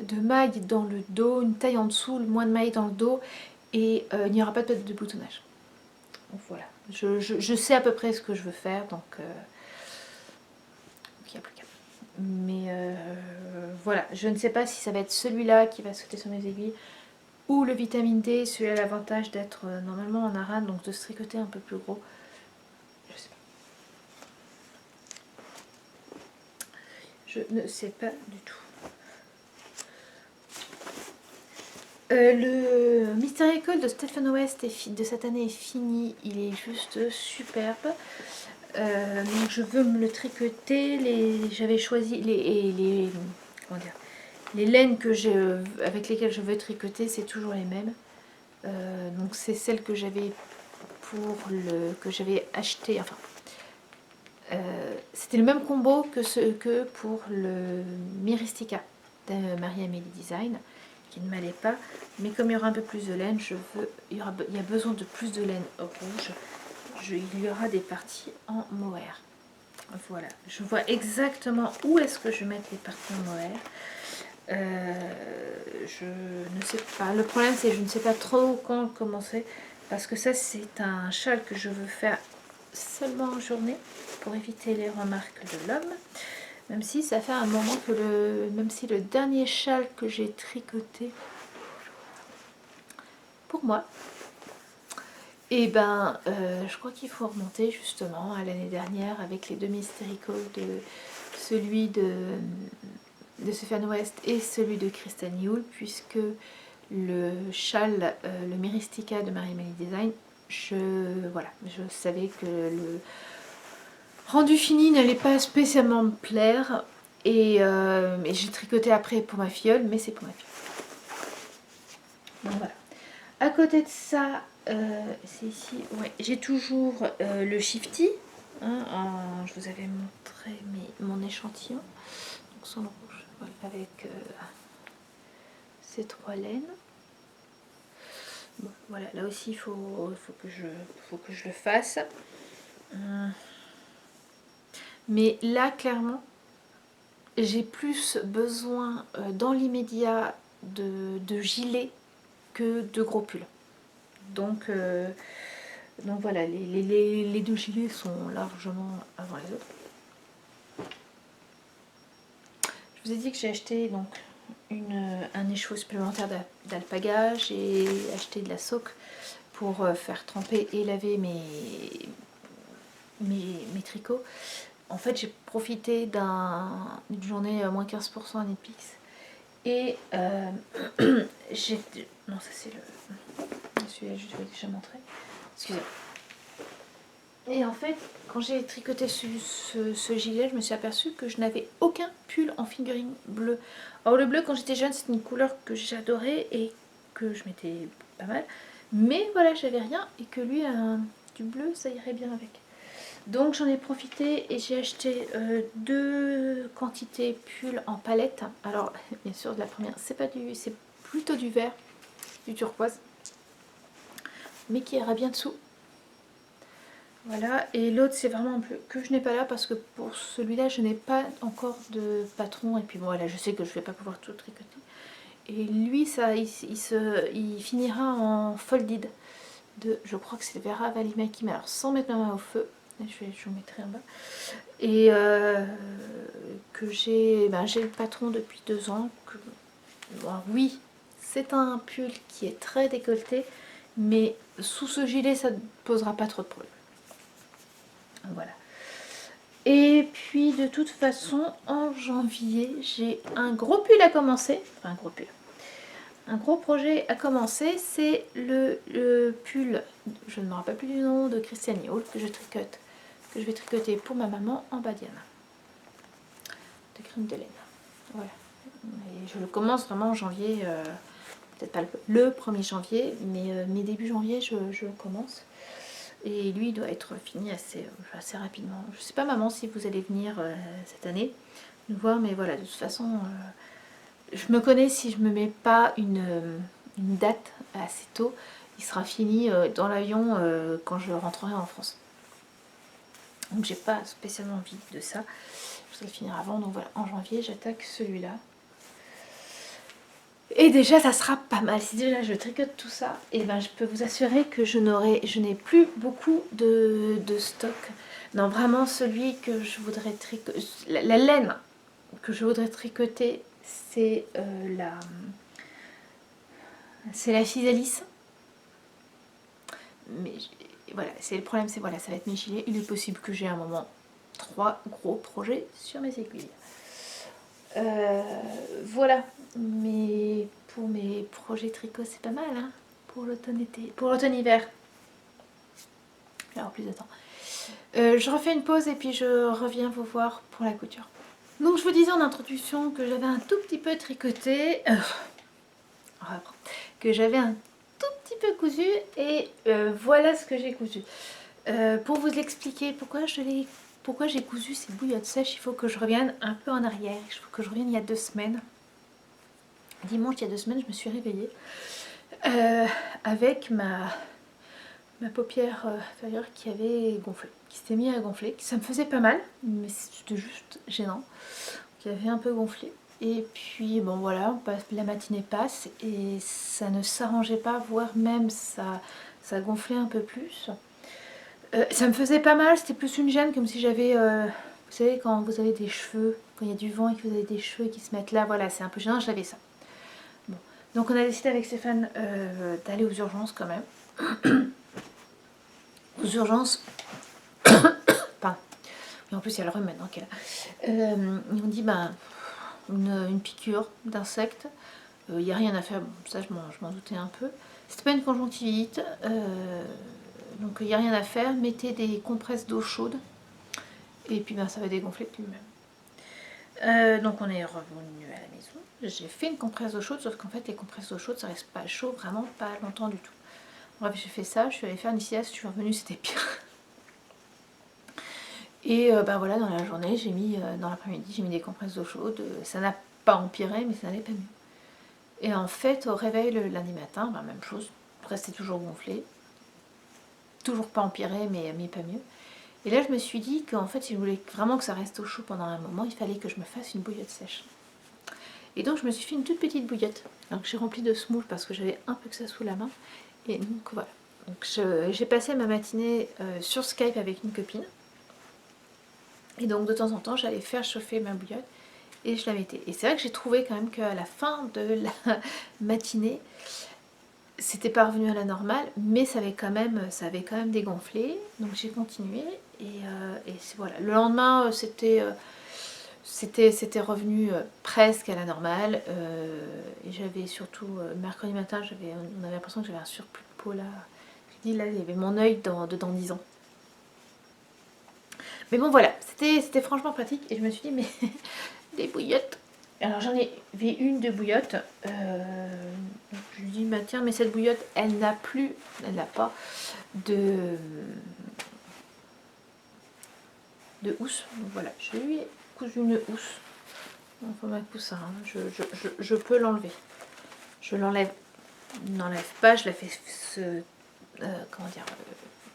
de mailles dans le dos, une taille en dessous, moins de mailles dans le dos, et il n'y aura pas de boutonnage. Donc voilà, je sais à peu près ce que je veux faire, donc il n'y a plus qu'à. Mais voilà, je ne sais pas si ça va être celui-là qui va sauter sur mes aiguilles ou le vitamine D. Celui-là a l'avantage d'être normalement en arane, donc de se tricoter un peu plus gros. Je sais pas. Je ne sais pas du tout. Le Mystery Call de Stephen West de cette année est fini, il est juste superbe. Donc je veux me le tricoter. J'avais choisi les laines avec lesquelles je veux tricoter, c'est toujours les mêmes. Donc c'est celle que j'avais que j'avais acheté. Enfin, c'était le même combo que pour le Myristica de Marie-Amélie Design, qui ne m'allait pas, mais comme il y aura un peu plus de laine, il y a besoin de plus de laine rouge. Il y aura des parties en mohair. Voilà, je vois exactement où est-ce que je vais mettre les parties en mohair. Je ne sais pas. Le problème, c'est que je ne sais pas trop quand commencer, parce que ça, c'est un châle que je veux faire seulement en journée pour éviter les remarques de l'homme. Même si ça fait un moment que même si le dernier châle que j'ai tricoté, pour moi. Et ben, je crois qu'il faut remonter justement à l'année dernière avec les deux Mysterico, celui de Stéphane West et celui de Christian Yule, puisque le châle, le Myristica de Marie-Mélie Design, je savais que le rendu fini n'allait pas spécialement me plaire, et j'ai tricoté après pour ma filleule, mais c'est pour ma fille. Donc voilà. À côté de ça, c'est ici, ouais, j'ai toujours le Shifty. Hein, je vous avais montré mon échantillon. Donc son rouge, voilà, avec ces 3 laines. Bon, voilà, là aussi il faut que je le fasse. Mais là, clairement, j'ai plus besoin dans l'immédiat de gilets que de gros pulls. Donc voilà, les 2 gilets sont largement avant les autres. Je vous ai dit que j'ai acheté donc un écheveau supplémentaire d'alpaga. J'ai acheté de la soque pour faire tremper et laver mes tricots. En fait, j'ai profité d'une journée moins 15% à Netflix. Et j'ai... Non, ça c'est celui-là, je vous l'ai déjà montré. Excusez-moi. Et en fait, quand j'ai tricoté ce gilet, je me suis aperçue que je n'avais aucun pull en fingering bleu. Or le bleu, quand j'étais jeune, c'était une couleur que j'adorais et que je mettais pas mal. Mais voilà, j'avais rien, et que lui, du bleu, ça irait bien avec. Donc j'en ai profité et j'ai acheté 2 quantités pull en palette. Alors bien sûr, de la première, c'est plutôt du vert, du turquoise, mais qui ira bien dessous. Voilà, et l'autre c'est vraiment un bleu que je n'ai pas là parce que pour celui-là je n'ai pas encore de patron, et puis bon, voilà, je sais que je ne vais pas pouvoir tout tricoter. Et lui, ça, il finira en folded de, je crois que c'est Vera Valimaki, mais alors sans mettre ma main au feu, je vous mettrai en bas. Et que j'ai le patron depuis 2 ans. Bon, oui, c'est un pull qui est très décolleté, mais sous ce gilet ça ne posera pas trop de problème. Voilà. Et puis de toute façon, en janvier, j'ai un gros pull à commencer. Enfin, un gros pull. Un gros projet à commencer, c'est le pull, je ne me rappelle plus du nom, de Christian Yule que je vais tricoter pour ma maman en badiane de crème de laine. Voilà. Et je le commence vraiment en janvier, peut-être pas le 1er janvier, mais début janvier, je le commence. Et lui, il doit être fini assez rapidement. Je ne sais pas, maman, si vous allez venir cette année nous voir, mais voilà, de toute façon, je me connais, si je ne me mets pas une date assez tôt, il sera fini dans l'avion quand je rentrerai en France. Donc j'ai pas spécialement envie de ça. Je vais le finir avant, donc voilà, en janvier, j'attaque celui-là. Et déjà, ça sera pas mal. Si déjà je tricote tout ça, et ben je peux vous assurer que je n'ai plus beaucoup de stock. Non, vraiment, celui que je voudrais tricoter, la laine que je voudrais tricoter, c'est la Physalis. Mais voilà, c'est le problème, c'est voilà, ça va être mes gilets. Il est possible que j'ai à un moment 3 gros projets sur mes aiguilles. Voilà, mais pour mes projets tricot, c'est pas mal, hein, pour l'automne-hiver. Alors plus de temps. Je refais une pause et puis je reviens vous voir pour la couture. Donc je vous disais en introduction que j'avais un tout petit peu tricoté, que j'avais un tout petit peu cousu, et voilà ce que j'ai cousu. Pour vous expliquer pourquoi j'ai cousu ces bouillottes sèches, il faut que je revienne un peu en arrière. Il faut que je revienne il y a 2 semaines. Dimanche, il y a 2 semaines, je me suis réveillée avec ma paupière inférieure qui avait gonflé, qui s'était mis à gonfler. Ça me faisait pas mal, mais c'était juste gênant. Qui avait un peu gonflé. Et puis bon voilà, la matinée passe et ça ne s'arrangeait pas, voire même ça gonflait un peu plus. Ça me faisait pas mal, c'était plus une gêne, comme si j'avais, vous savez, quand vous avez des cheveux, quand il y a du vent et que vous avez des cheveux qui se mettent là, voilà, c'est un peu gênant, j'avais ça. Bon, Donc on a décidé avec Stéphane d'aller aux urgences quand même. Aux urgences. Pardon. Et en plus il y a le rhume maintenant qu'elle a. Ils m'ont dit ben, une piqûre d'insecte. Il n'y a rien à faire, bon, ça je m'en doutais un peu. C'était pas une conjonctivite, donc il n'y a rien à faire. Mettez des compresses d'eau chaude et puis ben, ça va dégonfler de lui-même. Donc on est revenu à la maison. J'ai fait une compresse d'eau chaude, sauf qu'en fait les compresses d'eau chaude ça reste pas chaud, vraiment pas longtemps du tout. Bref, j'ai fait ça, je suis allée faire une sieste, je suis revenue, c'était pire. Et ben voilà, dans la journée, j'ai mis, dans l'après-midi, j'ai mis des compresses d'eau chaude. Ça n'a pas empiré, mais ça n'allait pas mieux. Et en fait, au réveil le lundi matin, ben, même chose, restait toujours gonflé. Toujours pas empiré, mais pas mieux. Et là, je me suis dit qu'en fait, si je voulais vraiment que ça reste au chaud pendant un moment, il fallait que je me fasse une bouillotte sèche. Et donc, je me suis fait une toute petite bouillotte. Donc, j'ai rempli de semoule parce que j'avais un peu que ça sous la main. Et donc, voilà. Donc, j'ai passé ma matinée sur Skype avec une copine. Et donc, de temps en temps, j'allais faire chauffer ma bouillotte et je la mettais. Et c'est vrai que j'ai trouvé quand même qu'à la fin de la matinée, c'était pas revenu à la normale, mais ça avait quand même dégonflé. Donc j'ai continué et voilà. Le lendemain, c'était revenu presque à la normale. Et j'avais surtout mercredi matin, on avait l'impression que j'avais un surplus de peau là. Je dis là, il y avait mon œil dans 10 ans. Mais bon voilà, c'était franchement pratique et je me suis dit mais des bouillottes. Alors j'en ai vu une de bouillotte. Je lui dis bah tiens mais cette bouillotte elle n'a pas de housse. Donc voilà, je lui ai cousu une housse. Enfin ma coussin, hein. Je peux l'enlever. Je l'enlève, n'enlève pas, je la fais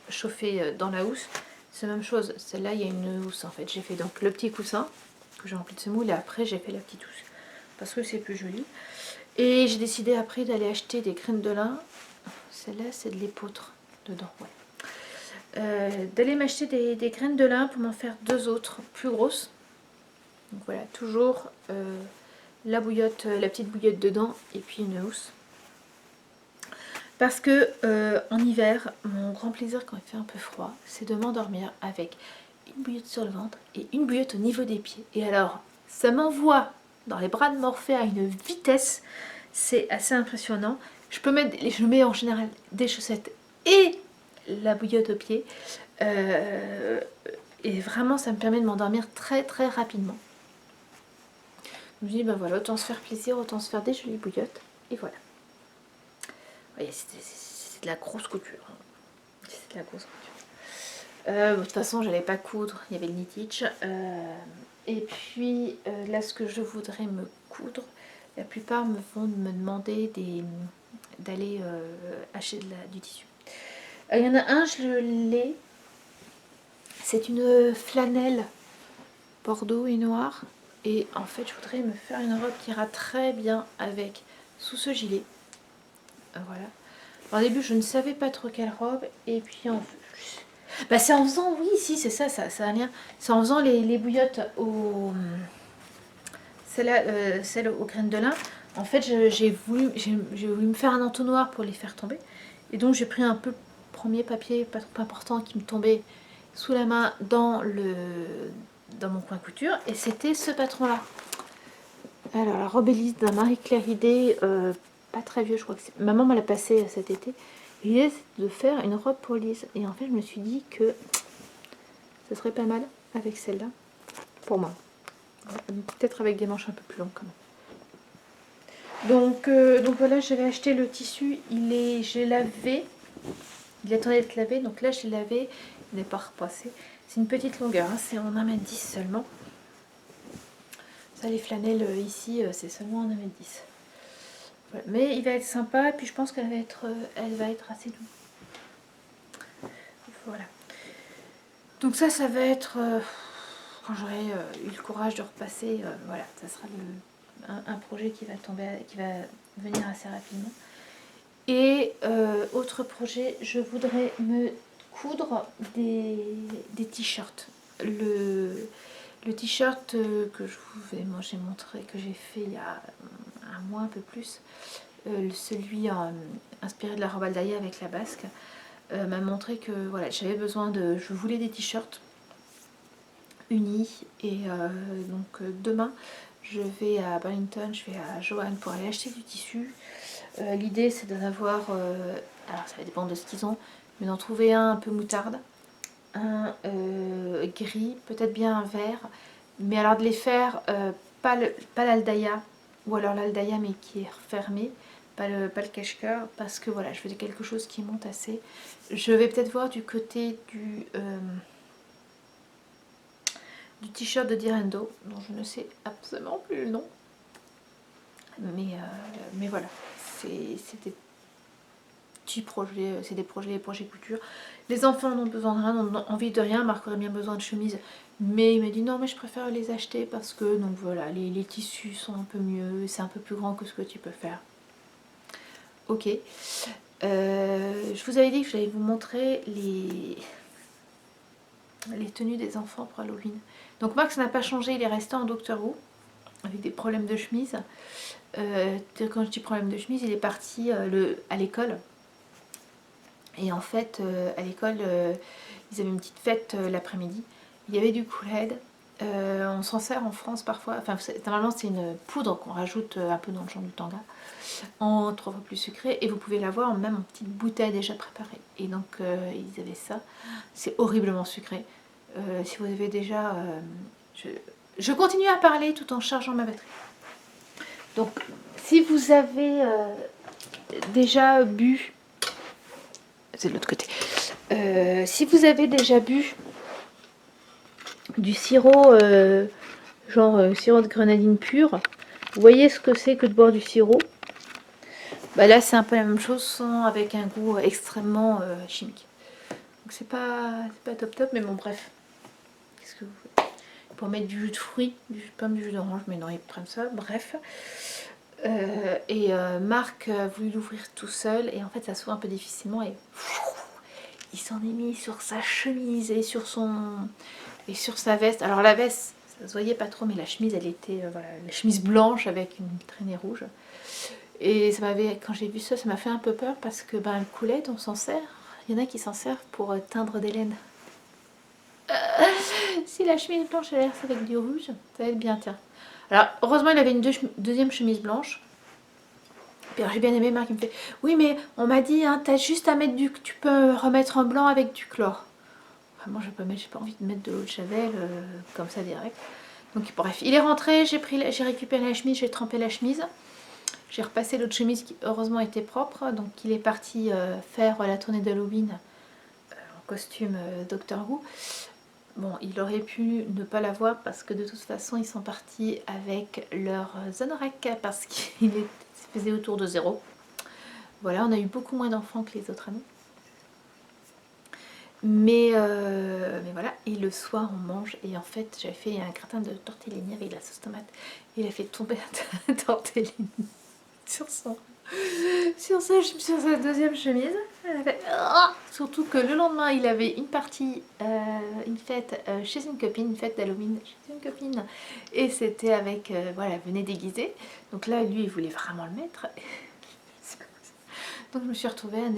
chauffer dans la housse. C'est la même chose, celle-là il y a une housse en fait. J'ai fait donc le petit coussin que j'ai rempli de semoule et après j'ai fait la petite housse parce que c'est plus joli. Et j'ai décidé après d'aller acheter des graines de lin. Celle-là c'est de l'épeautre dedans, ouais. D'aller m'acheter des graines de lin pour m'en faire 2 autres plus grosses. Donc voilà, toujours la bouillotte, la petite bouillotte dedans et puis une housse. Parce que en hiver, mon grand plaisir quand il fait un peu froid, c'est de m'endormir avec une bouillotte sur le ventre et une bouillotte au niveau des pieds. Et alors, ça m'envoie dans les bras de Morphée à une vitesse, c'est assez impressionnant. Je mets en général des chaussettes et la bouillotte aux pieds. Et vraiment, ça me permet de m'endormir très très rapidement. Je me dis, ben voilà, autant se faire plaisir, autant se faire des jolies bouillottes. Et voilà. Voyez, c'est de la grosse couture. C'est de la grosse couture. De toute façon, j'allais pas coudre, il y avait le knittage. Et puis, là, ce que je voudrais me coudre, la plupart vont me demander d'aller acheter du tissu. Il y en a un, je l'ai. C'est une flanelle bordeaux et noir. Et en fait, je voudrais me faire une robe qui ira très bien avec sous ce gilet. Voilà. Alors, au début, je ne savais pas trop quelle robe. Et puis, bah, c'est en faisant, oui, si, c'est ça, ça a un lien. C'est en faisant les bouillottes celle aux graines de lin. En fait, j'ai voulu me faire un entonnoir pour les faire tomber. Et donc, j'ai pris un peu le premier papier, pas trop important, qui me tombait sous la main dans mon coin couture. Et c'était ce patron-là. Alors, la robe Élise d'un Marie-Claire Idée, pas très vieux, je crois que c'est. Maman me l'a passé cet été. L'idée, c'est de faire une robe pour Lise. Et en fait, je me suis dit que ça serait pas mal avec celle-là, pour moi. Peut-être avec des manches un peu plus longues quand même. Donc voilà, j'avais acheté le tissu. J'ai lavé. Il attendait d'être lavé. Donc là, j'ai lavé. Il n'est pas repassé. C'est une petite longueur. Hein, c'est en 1,10 m seulement. Ça, les flanelles ici, c'est seulement en 1,10 m. Voilà. Mais il va être sympa. Et puis je pense qu'elle va être assez douce. Voilà. Donc ça va être... quand j'aurai eu le courage de repasser, voilà, ça sera un projet qui va venir assez rapidement. Et autre projet, je voudrais me coudre des t-shirts. Le t-shirt que j'ai montré, que j'ai fait il y a un mois, un peu plus, celui inspiré de la robe Aldaïa avec la basque, m'a montré que voilà, j'avais besoin de... Je voulais des t-shirts unis et donc demain je vais à Burlington, je vais à Joanne pour aller acheter du tissu. L'idée c'est d'en avoir, alors ça va dépendre de ce qu'ils ont, mais d'en trouver un peu moutarde, un gris, peut-être bien un vert, mais alors de les faire pas l'Aldaïa, ou alors l'Aldaïa mais qui est fermé, pas le cache-cœur, parce que voilà, je veux quelque chose qui monte assez. Je vais peut-être voir du côté du t-shirt de Direndo, dont je ne sais absolument plus le nom. Mais voilà, c'est des petits projets, c'est des projets couture. Les enfants n'ont besoin de rien, n'ont envie de rien. Marc aurait bien besoin de chemises, mais il m'a dit non, mais je préfère les acheter parce que, donc voilà, les tissus sont un peu mieux, c'est un peu plus grand que ce que tu peux faire. Ok. Je vous avais dit que j'allais vous montrer les tenues des enfants pour Halloween. Donc Max n'a pas changé, il est resté en Doctor Who avec des problèmes de chemise. Quand je dis problème de chemise, il est parti à l'école. Et en fait, à l'école, ils avaient une petite fête l'après-midi. Il y avait du Kool-Aid. On s'en sert en France parfois. Enfin, normalement, c'est une poudre qu'on rajoute un peu dans le genre du tanga, en 3 fois plus sucré. Et vous pouvez l'avoir même en petite bouteille déjà préparée. Et donc, ils avaient ça. C'est horriblement sucré. Si vous avez déjà... je continue à parler tout en chargeant ma batterie. Donc, si vous avez déjà bu... C'est de l'autre côté. Si vous avez déjà bu du sirop, sirop de grenadine pure, vous voyez ce que c'est que de boire du sirop. Bah là, c'est un peu la même chose, sans avec un goût extrêmement chimique. Donc c'est pas top top, mais bon, bref. Qu'est-ce que vous faites? Pour mettre du jus de fruits, du jus de pomme, du jus d'orange, mais non, ils prennent ça, bref. Marc a voulu l'ouvrir tout seul, et en fait, ça s'ouvre un peu difficilement, et il s'en est mis sur sa chemise et sur sa veste. Alors la veste, ça se voyait pas trop, mais la chemise, elle était voilà, la chemise blanche avec une traînée rouge. Et ça m'avait, quand j'ai vu ça, ça m'a fait un peu peur parce que le Kool-Aid, on s'en sert. Il y en a qui s'en servent pour teindre des laines. Si la chemise blanche elle a l'air avec du rouge, ça va être bien, tiens. Alors heureusement, il avait une deuxième chemise blanche. Puis j'ai bien aimé Marc, il me fait oui, mais on m'a dit, hein, t'as juste à mettre tu peux remettre en blanc avec du chlore. Enfin, moi, j'ai pas envie de mettre de l'eau de Javel comme ça direct. Donc bref, il est rentré, j'ai récupéré la chemise, j'ai trempé la chemise. J'ai repassé l'autre chemise qui heureusement était propre. Donc il est parti faire la tournée d'Halloween en costume Doctor Who. Bon, il aurait pu ne pas l'avoir parce que de toute façon, ils sont partis avec leurs anoraks parce qu'il faisait autour de 0. Voilà, on a eu beaucoup moins d'enfants que les autres années. Mais voilà, et le soir on mange, et en fait j'avais fait un gratin de tortellini avec de la sauce tomate, et il a fait tomber un tortellini sur sa deuxième chemise. Elle a fait, oh, surtout que le lendemain il avait une partie, une fête chez une copine, une fête d'Halloween chez une copine, et c'était avec, voilà, elle venait déguisée, donc là lui il voulait vraiment le mettre. Donc je me suis retrouvée à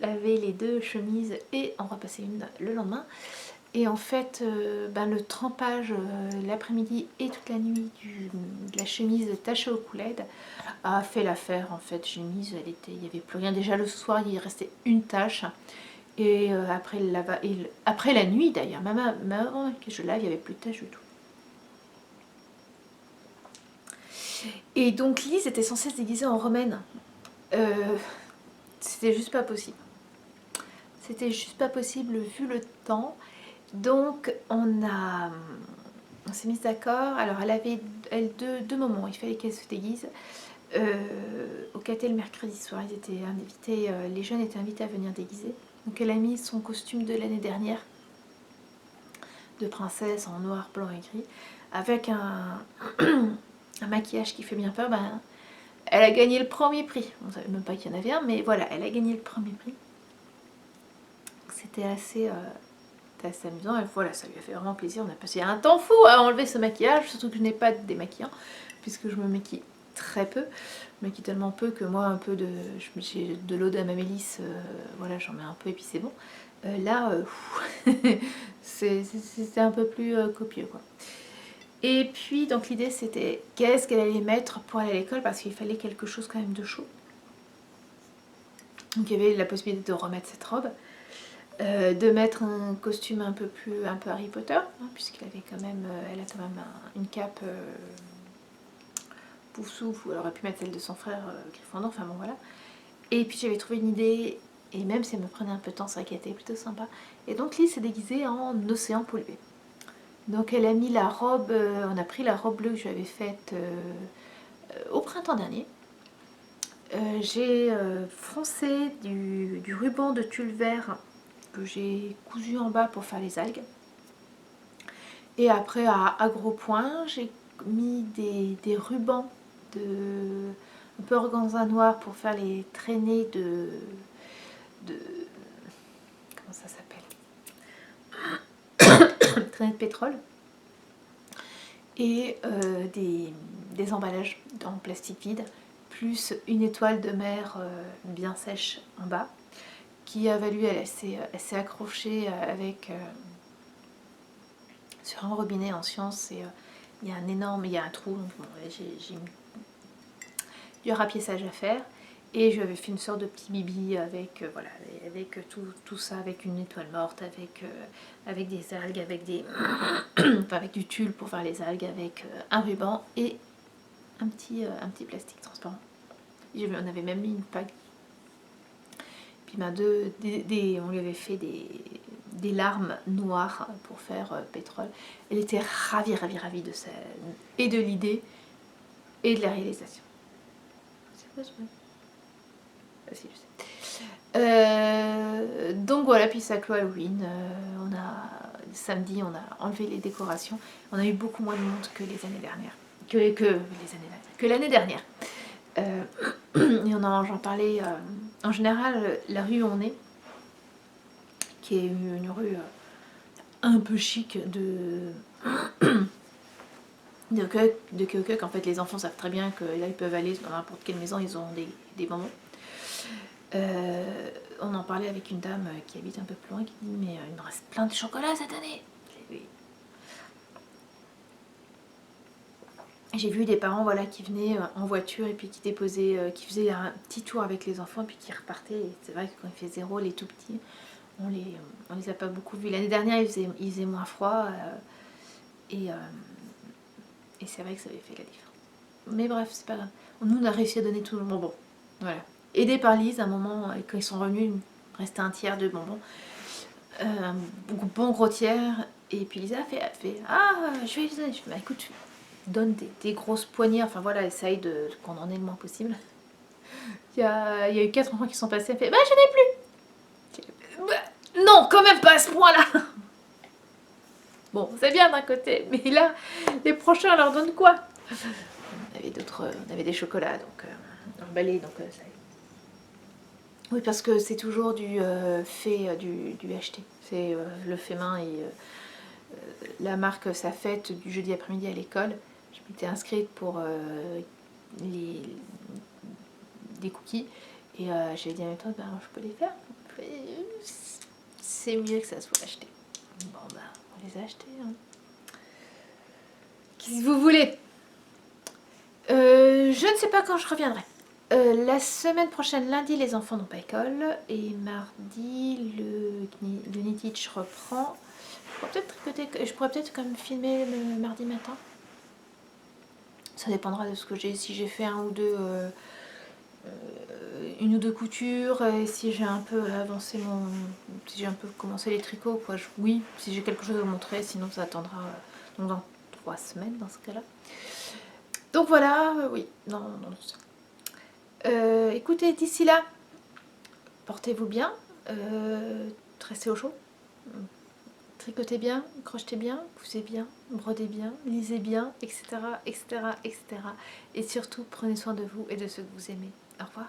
laver les deux chemises et en repasser une le lendemain. Et en fait, le trempage l'après-midi et toute la nuit de la chemise tachée au Kool-Aid a fait l'affaire. En fait, chemise, il n'y avait plus rien. Déjà le soir, il restait une tache. Et après la nuit d'ailleurs, même avant que je lave, il n'y avait plus de tache du tout. Et donc Lise était censée se déguiser en romaine. C'était juste pas possible. C'était juste pas possible vu le temps. Donc on s'est mis d'accord. Alors elle avait deux moments. Il fallait qu'elle se déguise. Au caté le mercredi soir, ils étaient invités, les jeunes étaient invités à venir déguiser. Donc elle a mis son costume de l'année dernière, de princesse en noir, blanc et gris, avec un maquillage qui fait bien peur. Elle a gagné le premier prix. On ne savait même pas qu'il y en avait un, mais voilà, elle a gagné le premier prix. C'était assez amusant, et voilà, ça lui a fait vraiment plaisir. On a passé un temps fou à enlever ce maquillage, surtout que je n'ai pas de démaquillant, puisque je me maquille très peu. mais qui est tellement peu que moi, un peu de, j'ai de l'eau de ma mélisse, voilà, j'en mets un peu et puis c'est bon. Là, c'était un peu plus copieux, quoi. Et puis, donc l'idée c'était qu'est-ce qu'elle allait mettre pour aller à l'école, parce qu'il fallait quelque chose quand même de chaud. Donc il y avait la possibilité de remettre cette robe, de mettre un costume un peu Harry Potter, hein, puisqu'elle avait quand même, elle a quand même une cape Poufsouffle, ou elle aurait pu mettre celle de son frère Gryffondor, enfin bon voilà. Et puis j'avais trouvé une idée, et même si elle me prenait un peu de temps, c'est vrai qu'elle était plutôt sympa. Et donc Lise s'est déguisée en océan pollué. Donc elle a mis la robe, on a pris la robe bleue que je lui avais faite au printemps dernier. J'ai froncé du ruban de tulle vert que j'ai cousu en bas pour faire les algues. Et après à gros points, j'ai mis des rubans un peu organza noir pour faire les traînées de comment ça s'appelle, traînées de pétrole, et des emballages en plastique vide, plus une étoile de mer bien sèche en bas, qui a valu, elle s'est accrochée avec sur un robinet en science, et il y a il y a un trou, donc bon, j'ai du rapiessage à faire. Et je lui avais fait une sorte de petit bibi avec, voilà, avec tout ça, avec une étoile morte, avec des algues, avec enfin, avec du tulle pour faire les algues, avec un ruban et un petit plastique transparent. On avait même mis une paille. Puis ben, on lui avait fait des larmes noires pour faire pétrole. Elle était ravie de ça, et de l'idée, et de la réalisation. C'est quoi ce bruit ? Ah, si, je sais. Donc voilà, puis ça clôt Halloween. Samedi, on a enlevé les décorations. On a eu beaucoup moins de monde que les années dernières. Que l'année dernière. Et j'en parlais. En général, la rue où on est, qui est une rue un peu chic de Keokuk, en fait, les enfants savent très bien que là, ils peuvent aller dans n'importe quelle maison, ils ont des bonbons. On en parlait avec une dame qui habite un peu plus loin, qui dit mais il me reste plein de chocolat cette année. J'ai vu des parents, voilà, qui venaient en voiture et puis qui déposaient, qui faisaient un petit tour avec les enfants et puis qui repartaient. Et c'est vrai que quand il fait 0, les tout petits, on les a pas beaucoup vus. L'année dernière, il faisait moins froid et c'est vrai que ça avait fait la différence. Mais bref, c'est pas grave. Nous, on a réussi à donner tout le bonbon. Voilà. Aidé par Lise, à un moment, quand ils sont revenus, il me restait un tiers de bonbons. Un bon gros tiers. Et puis Lisa a fait ah, je vais lui donner. Je fais, bah écoute, donne des grosses poignées. Enfin voilà, essaye qu'on en ait le moins possible. Il y a eu 4 enfants qui sont passés. Elle fait bah, je n'ai plus. Bah, non, quand même pas à ce point-là. Bon, c'est bien d'un côté, mais là, les prochains, on leur donne quoi? On avait des chocolats, donc emballés, donc ça y est. Oui, parce que c'est toujours du fait du acheté. C'est le fait main, et la marque sa fête du jeudi après-midi à l'école. Je m'étais inscrite pour des cookies, et j'ai dit à mes tantes, ben, je peux les faire. C'est mieux que ça soit acheté. Bon, ben, on les a achetés. Hein. Qu'est-ce que vous voulez? Je ne sais pas quand je reviendrai. La semaine prochaine, lundi, les enfants n'ont pas école. Et mardi, le Knitich reprend. Je pourrais peut-être quand même filmer le mardi matin. Ça dépendra de ce que j'ai. Si j'ai fait une ou deux coutures, et si j'ai un peu avancé si j'ai un peu commencé les tricots, quoi. Oui, si j'ai quelque chose à montrer, sinon ça attendra donc dans 3 semaines dans ce cas-là. Donc voilà, oui, non. Écoutez, d'ici là, portez-vous bien, restez au chaud, tricotez bien, crochetez bien, cousez bien, brodez bien, lisez bien, etc., etc., etc. Et surtout, prenez soin de vous et de ceux que vous aimez. Au revoir.